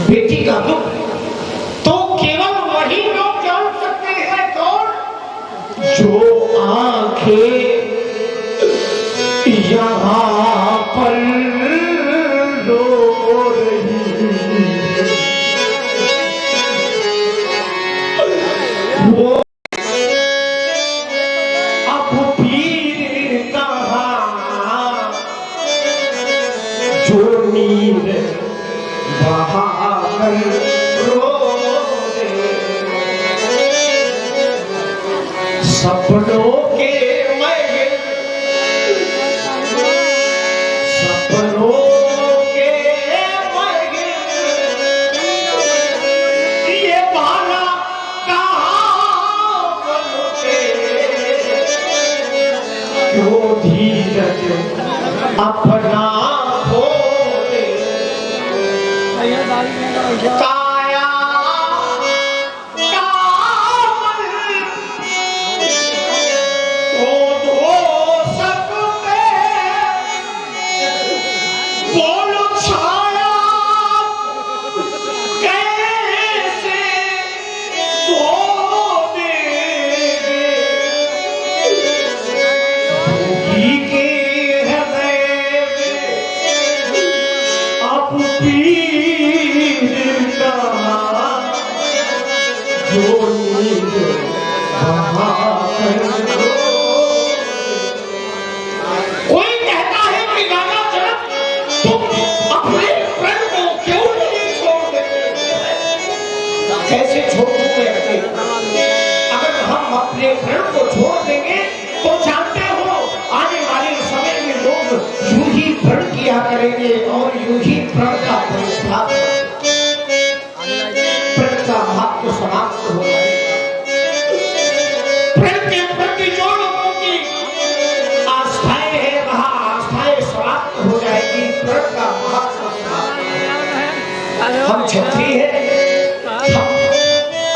बेटी का दुख तो केवल वही लोग जान सकते हैं कौन जो आंखें यहाँ पर रो रही वो अब पीर कहाँ जो नींद बहाकर रो रहे सपनों के महल सपनों के महल ये बाला कहाँ बनते क्यों धीरज अपना खो दे काया कामल तो दो सकते बोलो छाया कैसे धो देंगे भूखी के हृदय में अब पीर कहाँ जो नींद बहाकर रो। कोई कहता है कि दादा जनक तुम अपने प्रण को क्यों नहीं छोड़ देते कैसे छोड़ दूं मैं अगर हम अपने प्रण को छोड़ देंगे तो जानते हो आने वाले समय में लोग यूं ही प्रण किया करेंगे और यूं ही प्रण का परित्याग प्रण का महत्व समाप्त हो जाएगा प्रण के प्रति जो लोगों की आस्थाएं है वहां आस्थाएं समाप्त हो जाएगी प्रण का महत्व समाप्त हो जाएगा। हम क्षत्रिय हैं हम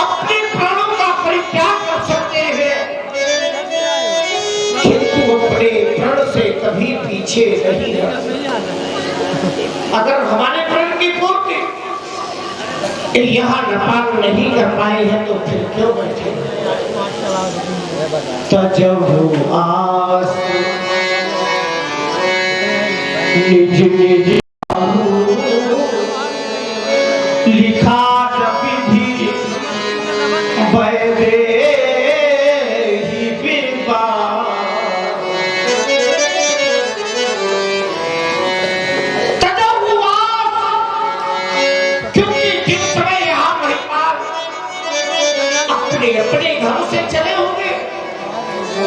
अपने प्राणों का परित्याग कर सकते हैं किंतु अपने प्रण से कभी पीछे नहीं रह अगर हमारे प्रण की पूर्ति यहाँ नपान नहीं कर पाए हैं तो फिर क्यों बैठे तजहु आस निज निज लिखा विधि वैदे ही बिंबा क्योंकि जिस समय यहाँ महिपाल अपने अपने घरों से चले होंगे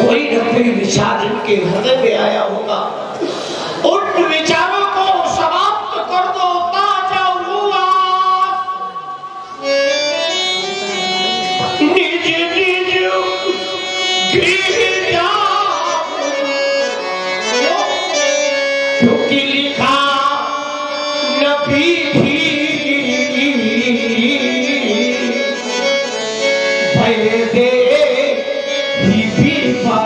कोई न कोई विचार इनके हृदय में आया होगा उन विचारों को समाप्त कर दो ताजा हुआ निज निज गृह जाओ क्योंकि लिखा नबी भी भय दे ही बीबा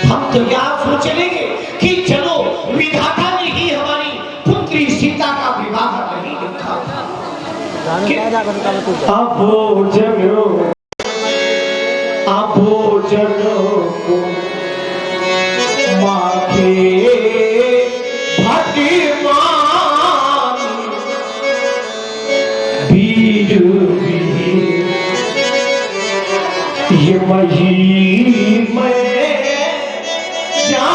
हम तो यहाँ सोच लेंगे कि चलो विधाता ने ही हमारी पुत्री सीता का विवाह नहीं लिखा अबो जनो को माखे भाटी मानी वीर वीर ये मही में जानी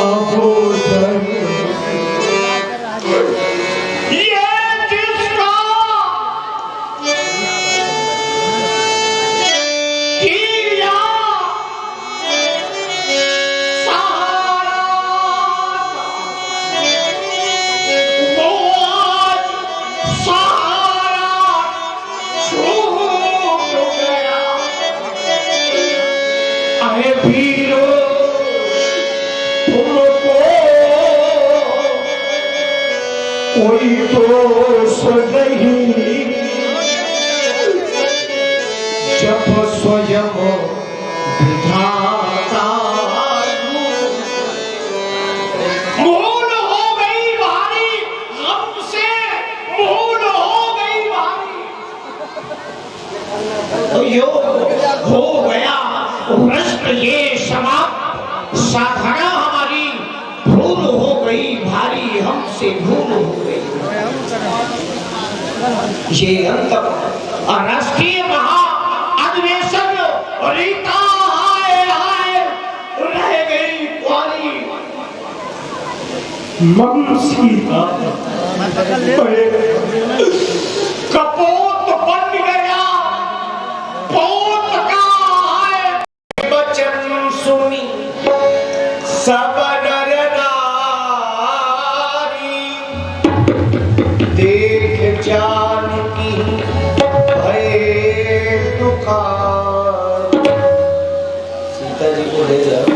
अबोधन ये जिसका किया सहारा वो आज सहारा छूट गया। अरे वीरो तुमको कोई दोष नहीं जब स्वयं विधाता मूल हो गई भारी हमसे मूल हो गई भारी तो यो हो गया भ्रष्ट ये समाप्त साधना हमारी भूल हो गई भारी हमसे भूल हो गई। ये अंत राष्ट्रीय महा अधिवेशन रीता हाय हाय रह गई कुआरी ममसीता कपोत बन गया पोत का है बचन सुनी सब नर नारी देख जान की भय दुखार। सीता जी को ले जाओ।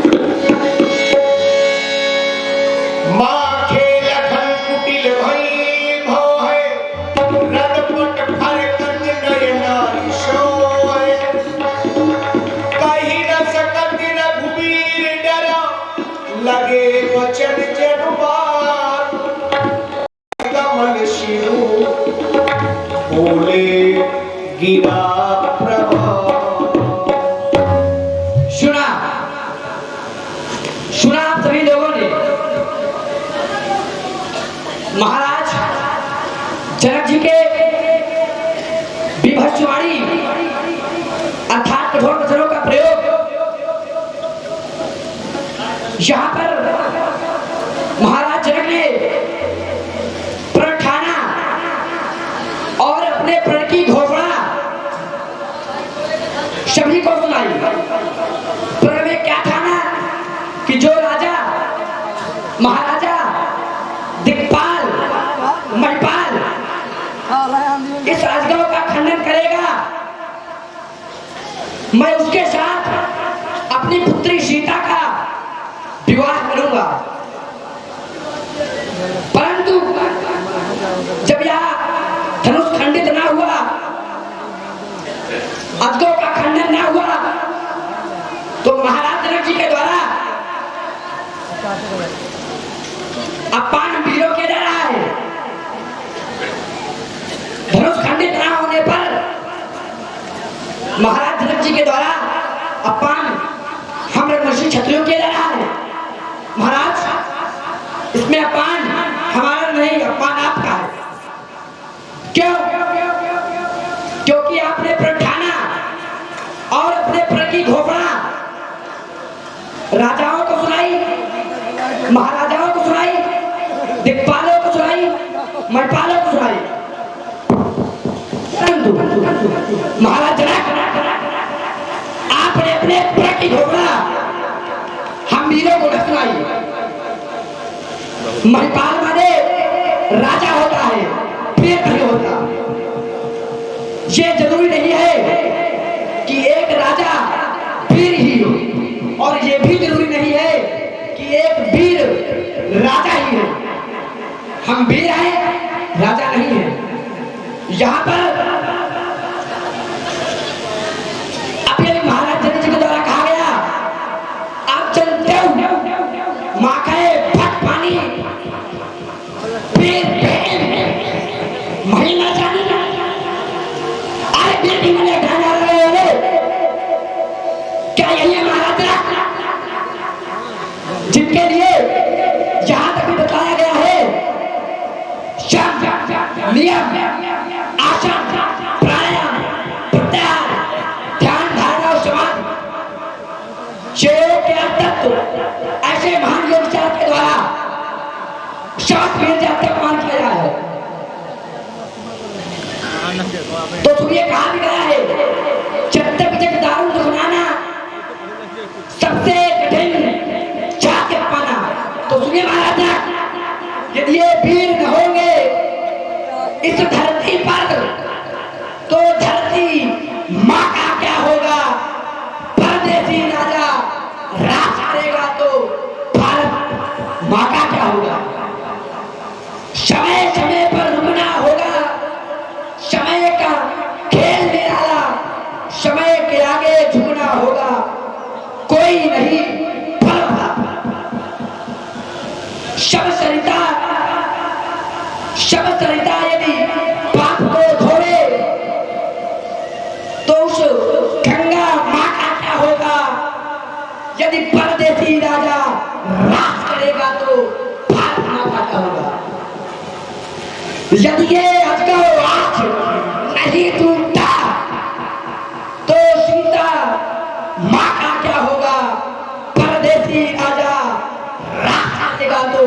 माँ के लखन कुटिल भई भव है रणपट फरकत नयना सोए कहीं न सकत रघुवीर डरा लगे वचन जनुबार कमल शिरु बोले गिरा प्रभा। सुना सुना आप सभी लोगों ने महाराज जनक जी के विभत्सवाणी अर्थात कठोर वचनों का प्रयोग यहाँ पर महाराज जनक ने प्रण ठाना और अपने प्रण की घोषणा सभी को सुनाई। प्रण में क्या ठाना कि जो राजा महाराजा दिक्पाल महिपाल इस राजगांव का खंडन करेगा मैं उसके साथ अपनी पुत्री सीता का विवाह करूंगा। परंतु जब यह धनुष खंडित ना हुआ अजगों का खंडन ना हुआ तो महाराज जनक जी के द्वारा अपान वीरों के जा रहा है। धनुष खंडित ना होने पर महाराज जनक जी के द्वारा अपान हम ऋषि क्षत्रियों के जा रहा है। महाराज इसमें अपान हमारा नहीं अपान आपका है। क्यों? क्योंकि आपने प्रण ठाना और अपने प्रण की घोषणा राजाओं को सुनाई महाराजाओं को सुनाई दिक्पालों को सुनाई महिपालों को सुनाई। महाराज जनक आपने अपने प्रण की घोषणा हम वीरों को न सुनाई। महिपाल माने राजा होता है वीर नहीं होता। ये जरूरी नहीं है कि एक राजा वीर ही हो और ये भी जरूरी नहीं है कि एक वीर राजा ही है। हम वीर हैं राजा नहीं है। यहाँ पर अभी महाराज जनक जी के द्वारा कहा गया आप चलते हो माँ का फट पानी वीर महीना जानी अरे बेटी मैंने ढाला रहे ऐसे महान योग चालक के द्वारा शास्त्र वीर जाति का अपमान किया गया है। तो सुनिए कहा भी गया है, जब तक दारू दुखनाना सबसे कठिन जाति पाना। तो सुनिए महाराज, यदि ये वीर न होंगे इस धरती पर तो धरती माँ का क्या होगा। परदेसी राजा राज करेगा तो भारत माँ का क्या होगा। समय समय पर रुकना होगा, समय का खेल निराला, समय के आगे झुकना होगा, कोई नहीं फलता। शब सरिता यदि पाप को धोए तो उस गंगा माँ का क्या होगा। यदि परदेसी राजा राज करेगा तो भारत माँ का क्या होगा। यदि ये अजगर आज नहीं टूटता तो सीता माँ का क्या होगा। परदेसी राजा राज करेगा तो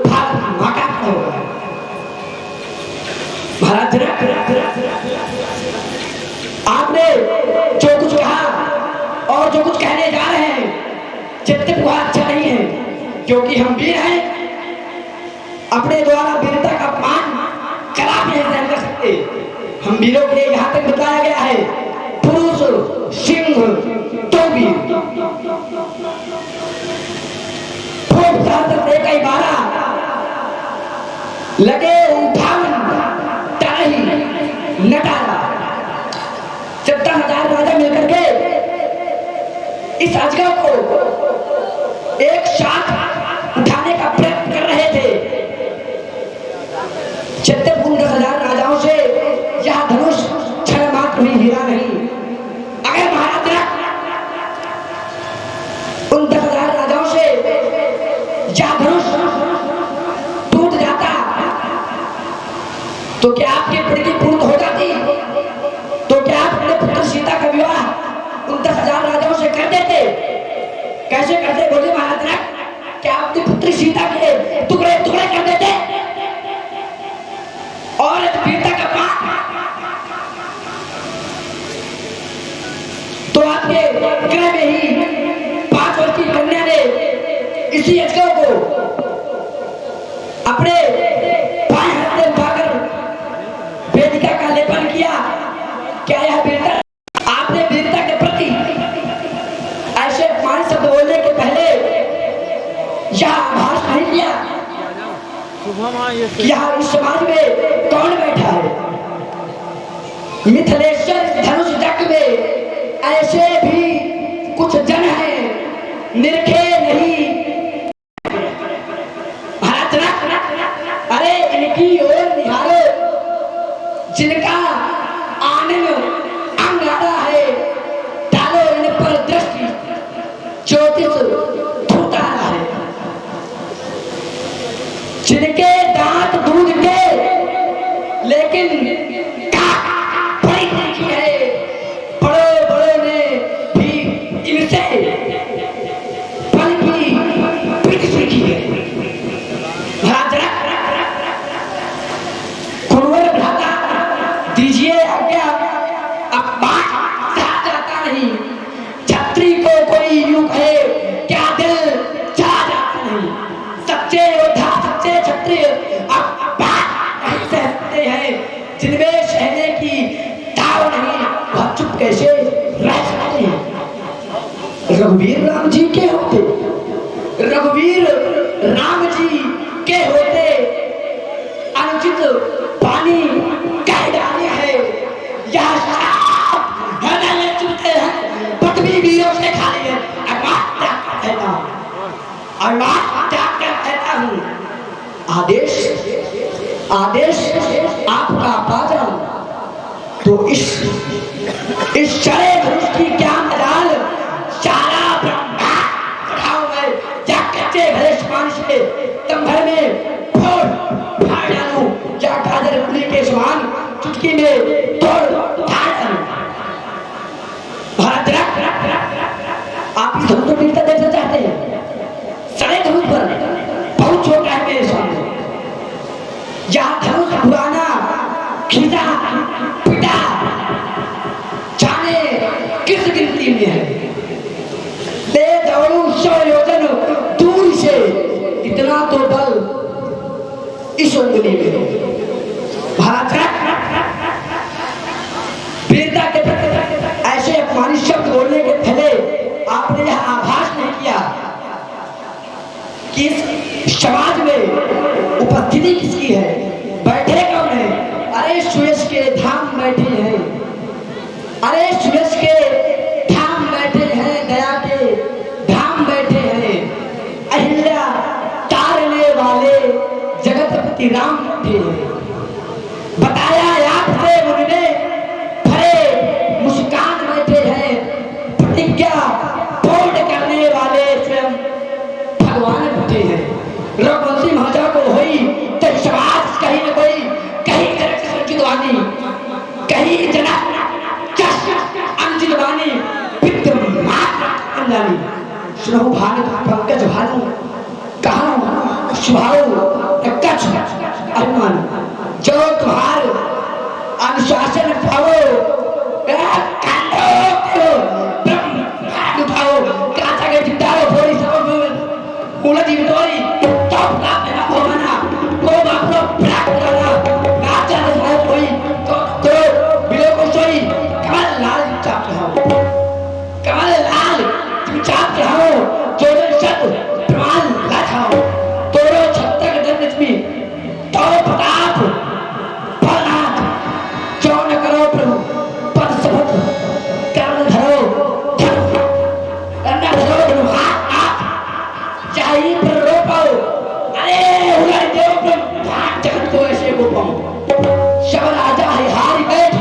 भारत माँ का क्या होगा। महाराज आपने जो कुछ कहा और जो कुछ कहने जा रहे हैं चित्त वह अच्छा नहीं है, क्योंकि हम वीर हैं। अपने द्वारा वीरता का अपमान कला भी नहीं कर सकते। हम वीरों के लिए यहाँ तक बताया गया है, पुरुष सिंह तो वीर। खूब शास्त्र कई बारा लगे उठावन टाही नटारा। 17,000 राजा मिलकर के इस अजगर को एक साथ उठाने का प्रयत्न कर रहे थे। 10,000 राजाओं से यह धनुष क्षण मात्र भी हिला नहीं। अगर महाराज उन 10,000 राजाओं से यह धनुष टूट जाता तो क्या आपकी प्रीति पूर्ण हो जाती। तो क्या आप अपने पुत्र सीता का विवाह उन 10,000 राजाओं से कर देते। कैसे करते बोले महाराज, क्या अपनी पुत्री सीता के टुकड़े टुकड़े कर देते और वीरता का पाप। तो आपके गृह में ही 5 वर्ष की कन्या ने इसी अजगर को अपने बाएं हाथ में पाकर वेदिका का लेपन किया। क्या यह वीरता। आपने वीरता के प्रति ऐसे अपमान शब्द बोलने के पहले यह आभास नहीं किया कि यहाँ इस समाज में कौन बैठा है। मिथिलेश्वर धनुष जग में ऐसे भी कुछ जन हैं निरखे नहीं। अरे इनकी ओर निहारो जिनका आनंद अंगारा है। डालो इन पर दृष्टि ज्योतिष धूता है। जिनके दांत दूध के लेकिन बड़ी देखी है। बड़ों बड़ों ने भी इनसे फल की पीठ सीखी है। कुंवर भ्राता दीजिए आज्ञा, अब बात सहा जाता नहीं। छत्री को कोई यूं कहे क्या दिल चला जाता नहीं। सच्चे योद्धा सच्चे क्षत्रिय अब बात नहीं सह सकते हैं। जिनमें सहने की ताव नहीं वह चुप कैसे रह सकते हैं। रघुवीर राम जी के होते, रघुवीर राम जी के होते अनुचित पानी कह डाले है। यह हृदय चुनते हैं पत्नी वीरों से खाली है। त्याग कर कहता हूँ आदेश आदेश आपका पाजा। तो इस चढ़े धनुष की क्या मजाल। सारा ब्रह्मांड उठाऊं मैं क्या कच्चे भले समान से तुम भर में फोड़ फाड़ डालूं। क्या गाजर पुली के समान चुटकी में तोड़ फाड़ डालूं। भारत आप इस धनुष को वीरता देखना चाहते हैं। पुराना खींचा पिटा जाने किस गिनती में है। ले दौड़ू 100 योजन दूर से, इतना तो बल इस उंगली में। महाराज वीरता के ऐसे अपमानित शब्द बोलने के पहले आपने यह आभास नहीं किया कि इस समाज में उपस्थिति किसकी है, बैठे कौन है। अरे सुयश के धाम बैठे हैं, अरे सुयश के धाम बैठे हैं, दया के धाम बैठे हैं, अहिल्या तारने वाले जगतपति राम बैठे हैं। बताया आपसे उन्होंने भरे मुस्कान बैठे हैं, प्रतिज्ञा पूर्ण करने वाले स्वयं भगवान बैठे हैं। रघुवंशी महाराजा को हुई तो समाज कहीं न कोई, कहीं जनक संचित वाणी, कहीं जनक अंचित वाणी, अंजानी सुनो भानु पंकज भानु कहा सुभाव कच्छ अभिमान जो तुम्हार अनुशासन पाओ उठाओ काचा के जिताओ थोड़ी सब मुला जीवतोरी तो प्राप्त ना हो मना को बापरो प्राप्त करना काचा ने सारे कोई तो बिलो को सोई कमल लाल चाप रहो, कमल लाल तुम चाप रहो, जो सत प्रमाण लाखाओ तोरो छत्तक दंड में तो प्रताप फलनाथ जो न करो प्रभु पद शपथ कर्ण धरो कर्ण धरो प्रभु हाथ चाहे पर रो पाओ। अरे उड़ाई देव प्रभु जगत को ऐसे को पाओ। शब राजा है हारी बैठ,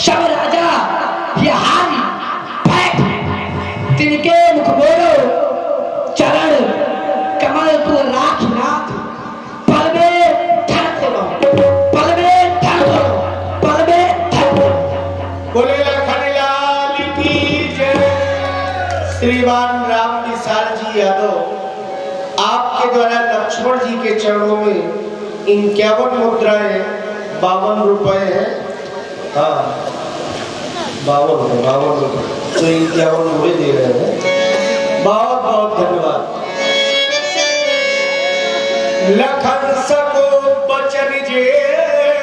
शब राजा ये हारी बैठ, तिनके मुख बोलो चरण कमल तू लाख नाथ, पल में धन दो, पल में धन दो, पल में धन दो। बोले लखन लाल की जय। श्रीमान राम विशाल जी यादव आपके द्वारा लक्ष्मण जी के चरणों में 51 मुद्राएं 52 रुपए है। हाँ 52 रुपए तो 51 मुझे दे रहे हैं। बहुत बहुत धन्यवाद। लखन सको बचन जे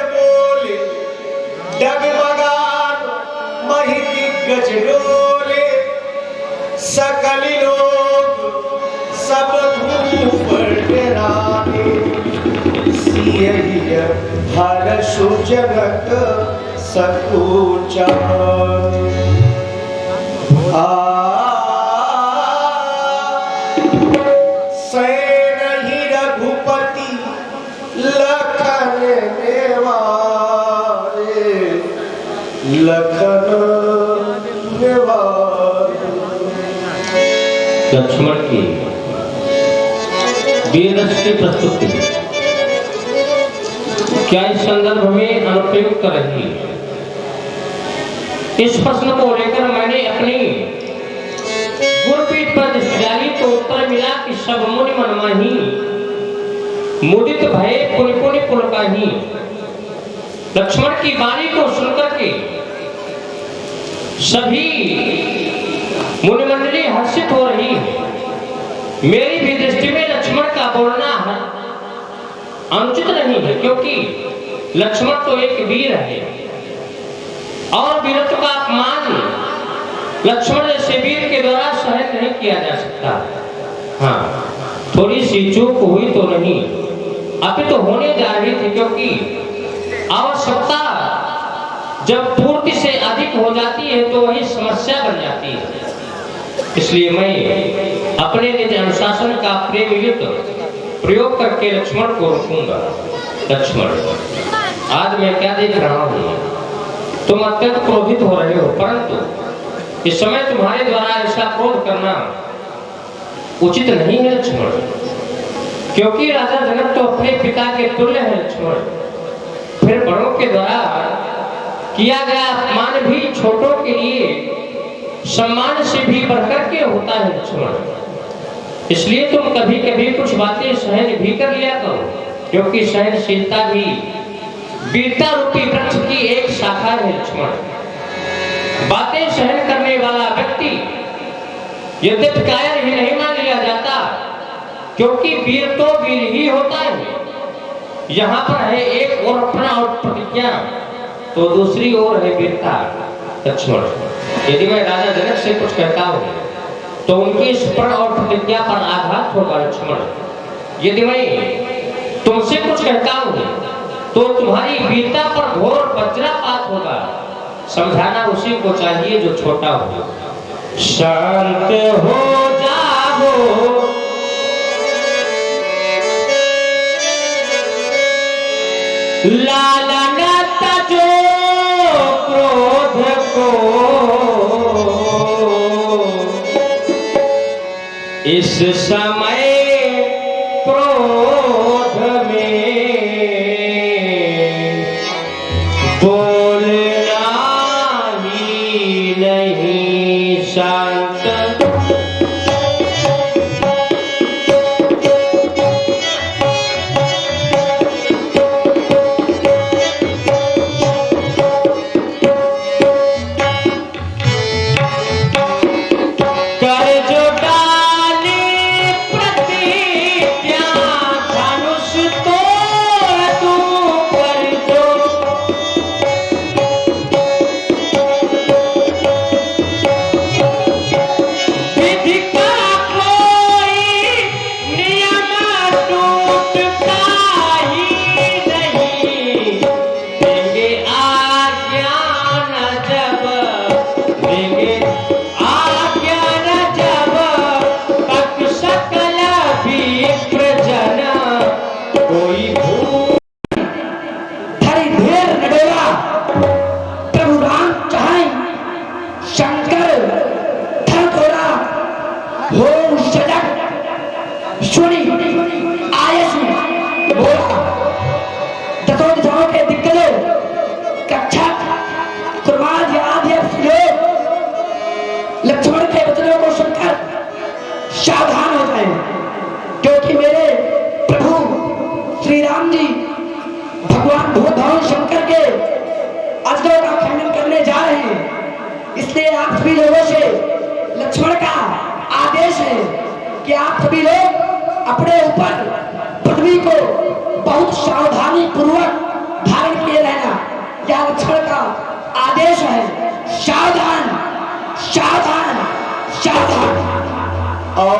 बोले, डगमगान मही दिग्गज डोले, सकल लोग सब धूप डराने, सियहिया हर सुजनक सकुचाने। रघुपति लखन नेवारे, लखन नेवारे। लक्ष्मण की वीर रस की प्रस्तुति क्या इस संदर्भ में अनुपयुक्त रही? इस प्रश्न को लेकर मैंने अपनी गुरपीठ पर दृष्टि डाली तो उत्तर मिला कि सब मुनि मनमाही, मुदित भय पुनि पुनि पुलकाही। लक्ष्मण की वाणी को सुनकर के सभी मुनि मंडली हर्षित हो रही है। मेरी भी दृष्टि में लक्ष्मण का बोलना अनुचित नहीं है, क्योंकि लक्ष्मण तो एक वीर है और वीरत्व का अपमान लक्ष्मण जैसे वीर के द्वारा सहन नहीं किया जा सकता। हाँ, थोड़ी सी चूक हुई तो नहीं, अभी तो होने जा रही थी, क्योंकि आवश्यकता जब पूर्ति से अधिक हो जाती है तो वही समस्या बन जाती है। इसलिए मैं अपने निज अनुशासन का प्रेम युक्त प्रयोग करके लक्ष्मण को रोकूंगा। लक्ष्मण, आज मैं क्या देख रहा हूँ, तुम अत्यंत क्रोधित हो रहे हो, परंतु इस समय तुम्हारे द्वारा ऐसा क्रोध करना उचित नहीं है लक्ष्मण, क्योंकि राजा जनक तो अपने पिता के तुल्य है लक्ष्मण। फिर बड़ों के द्वारा किया गया अपमान भी छोटों के लिए सम्मान से भी बढ़कर के होता है लक्ष्मण। इसलिए तुम कभी कभी कुछ बातें सहन भी कर लिया करो। क्योंकि सहनशीलता भी वीरता रूपी वृक्ष की एक शाखा है लक्ष्मण। बातें सहन करने वाला व्यक्ति यद्यपि कायर ही नहीं मान लिया जाता, क्योंकि वीर तो वीर ही होता है। यहाँ पर है एक और अपना और प्रतिज्ञा, तो दूसरी ओर है वीरता लक्ष्मण। यदि मैं राजा जनक से कुछ कहता हूँ तो उनकी इस प्रण और प्रतिज्ञा पर आघात होगा लक्ष्मण। यदि मैं तुमसे कुछ कहता हूँ तो तुम्हारी वीरता पर घोर वज्रपात होगा। समझाना उसी को चाहिए जो छोटा हो। शांत हो जाओ, लालन तजो क्रोध को, इस समय क्रोध में बोलना ही नहीं। शांत लक्ष्मण के वचनों को सुनकर सावधान हो जाए, क्योंकि मेरे प्रभु श्री राम जी भगवान भूधन शंकर के अजगरों का खंडन करने जा रहे हैं। इसलिए आप सभी लोगों से लक्ष्मण का आदेश है कि आप सभी लोग अपने ऊपर पृथ्वी को बहुत सावधानी पूर्वक धारण किए रहना। यह लक्ष्मण का आदेश है। सावधान सावधान सावधान। और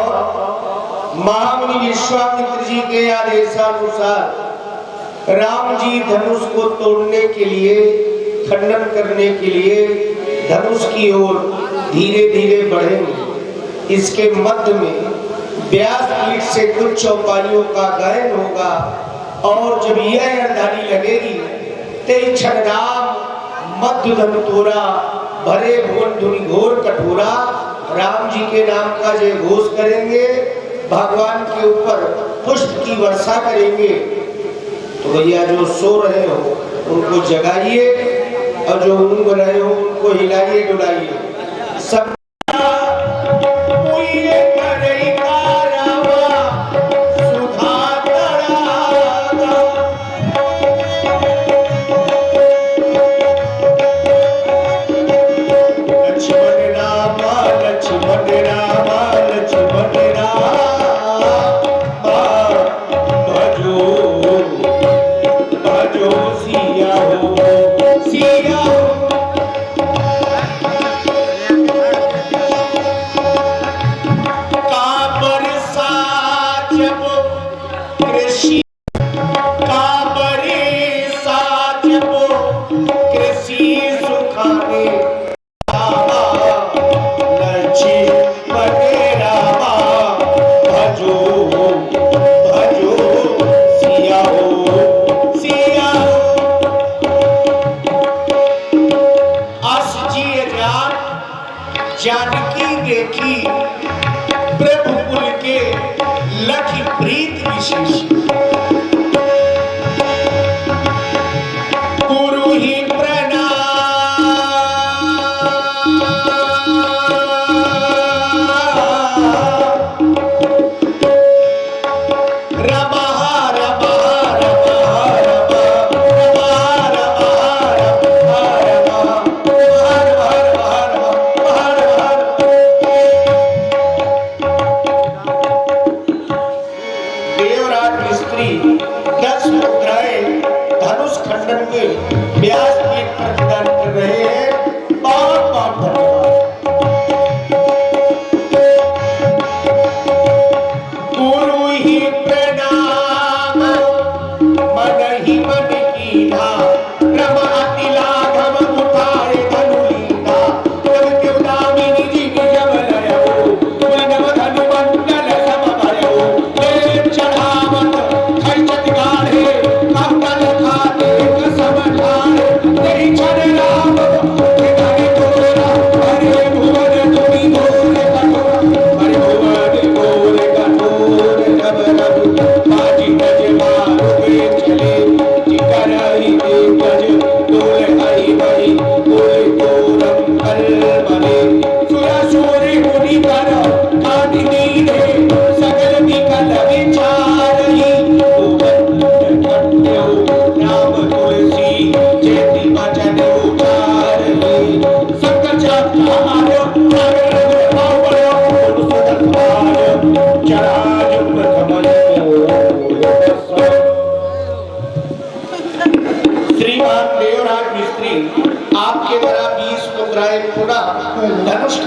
महामुनि विश्वामित्र जी के आदेशानुसार राम जी धनुष को तोड़ने के लिए, खंडन करने के लिए धनुष की ओर धीरे धीरे बढ़ेंगे। इसके मध्य में व्यासपीठ से कुछ चौपाइयों का गायन होगा, और जब यह अर्धानी लगेगी ते क्षण राम मध्य धनुतोरा भरे भुवन धुनि घोर कठोरा, राम जी के नाम का जय घोष करेंगे, भगवान के ऊपर पुष्प की वर्षा करेंगे। तो भैया जो सो रहे हो उनको जगाइए, और जो ऊँग रहे हो उनको हिलाइए डुलाइए। सब जानकी देखी प्रभुकुल के लखी प्रीत विशेष, गुरु ही प्रणाम रमा रमा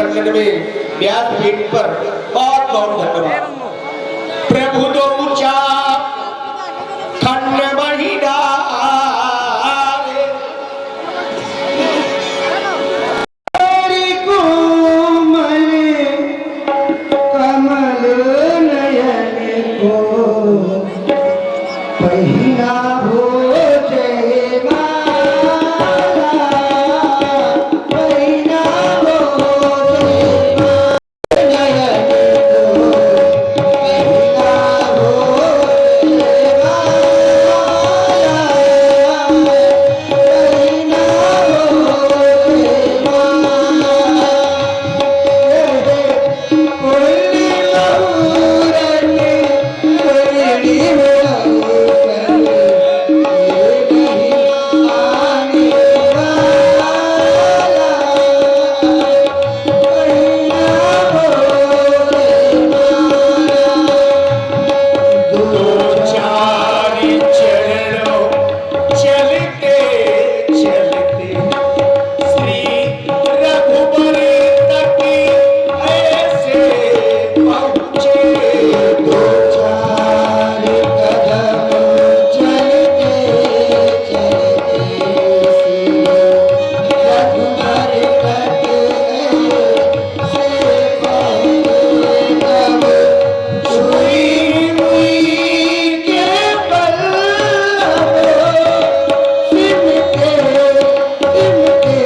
प्रांगण में व्यासपीठ पर बहुत बहुत धन्यवाद। प्रभु दो चाप खंड मणि डारे, तेरी कोमल कमल नयन को पहिना हो जय माला, पहिना हो जय माला, नयन को पहिना हो जय माला, पहिना हो जय माला। कोयली बहुरन कोयली बहुरन कोयली आने वाला, पहिना हो जय माला। दो चार चरणों चलते चलते श्री रघुबर तक ऐसे पहुँचे। दो चार कदम चलते चलते श्री रघुबर तक ऐसे पहुँचे। तब छुई हुई के पल्लव सिमटे सिमटे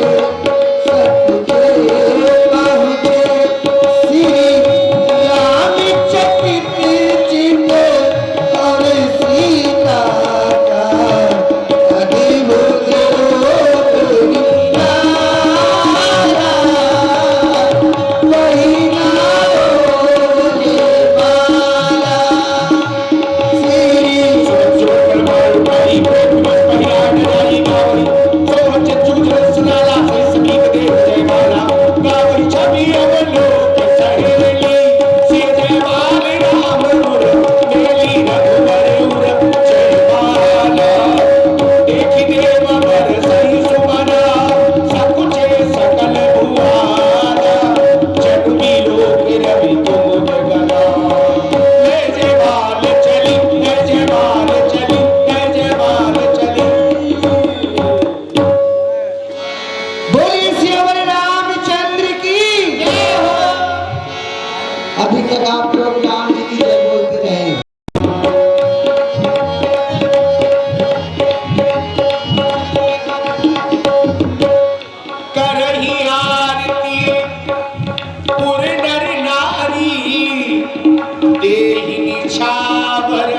सतुजे पहुँचे। श्री राम चकित चित और सीता का अद्भुत रूप निराला, वही नाम जय माला। श्री बोलिए श्रीवर रामचंद्र की जय हो। अभी तक आप लोग राम जी की जय बोलते रहे। करही आरती पुर नर नारी, देहि निछावर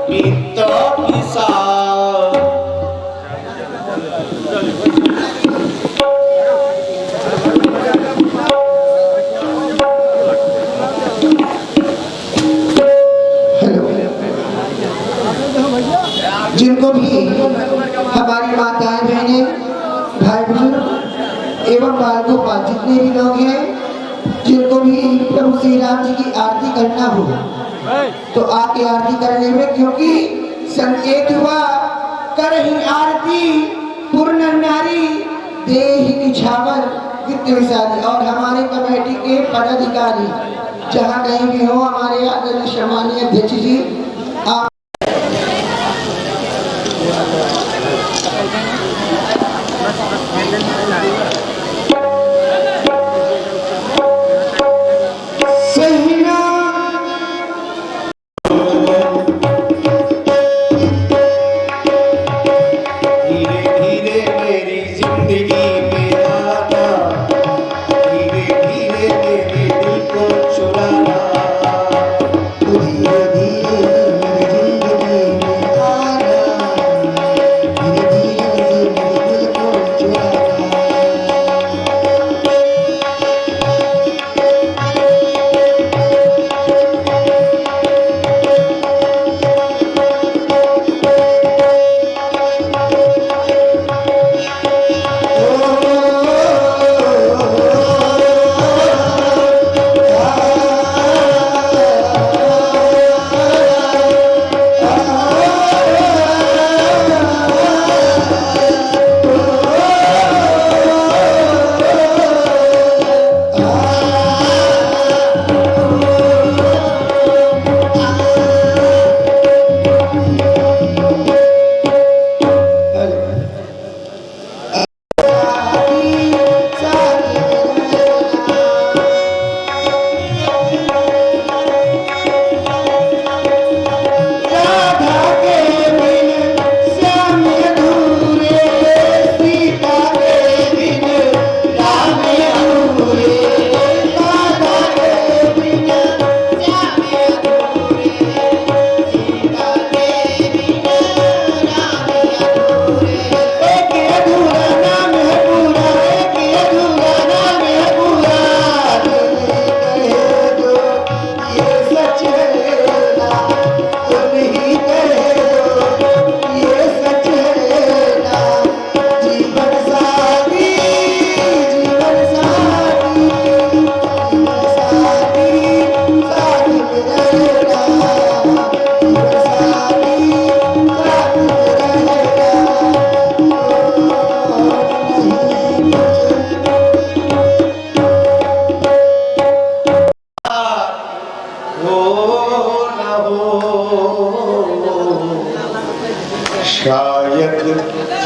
पित्त पिसार। जिनको भी हमारी माताएं बहनें भाई बुजुर्ग एवं बाल गोपाल जितने भी लोग हैं, जिनको भी प्रभु श्री राम जी की आरती करना हो तो आके आरती कर लेंगे, क्योंकि संकेत हुआ करही आरती पूर्ण नारी देहि निछावर वित्त विशाली। और हमारे कमेटी के पदाधिकारी जहाँ कहीं भी हो, हमारे आदरणीय सम्मानीय अध्यक्ष जी आप सहीना धीरे धीरे मेरी जिंदगी में आना, धीरे धीरे मेरे दिल को चुराना, धीरे धीरे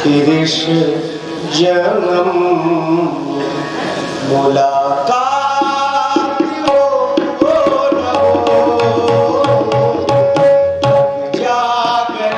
फिर इस जन्म मुलाकात हो न हो, जागने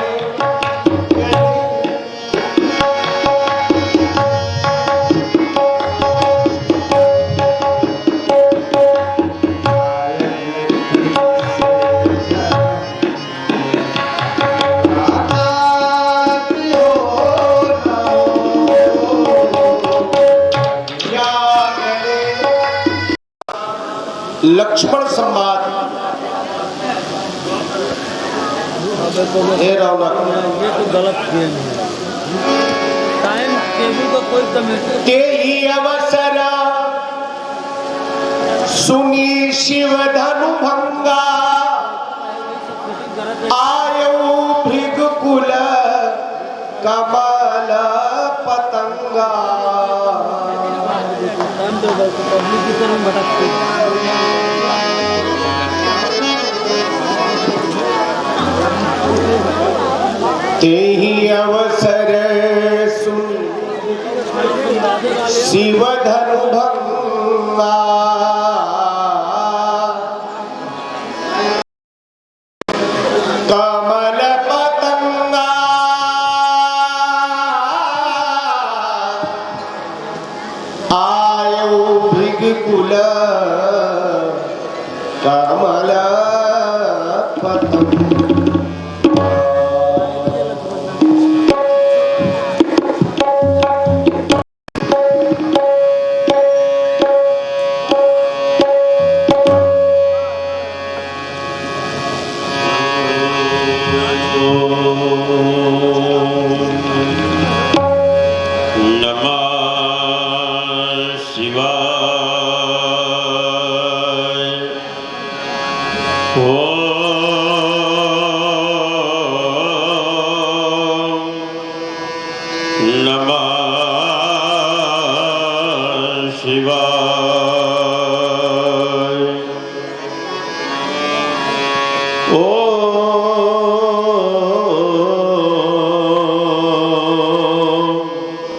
लक्ष्मण संवाद। हे रौनक, ये तो गलत खेल है। टाइम टेबल का कोई कमेटी ते ही अवसर सुनी शिव धनु भंगा, आयु भृगकुल कमल पतंगा। टाइम टेबल को पब्लिक की तरफ भटकती है। ते ही अवसर सुन शिव धनु भंगा, कमल पतंगा। आयु भृगकुल कमल पतंगा। शिवा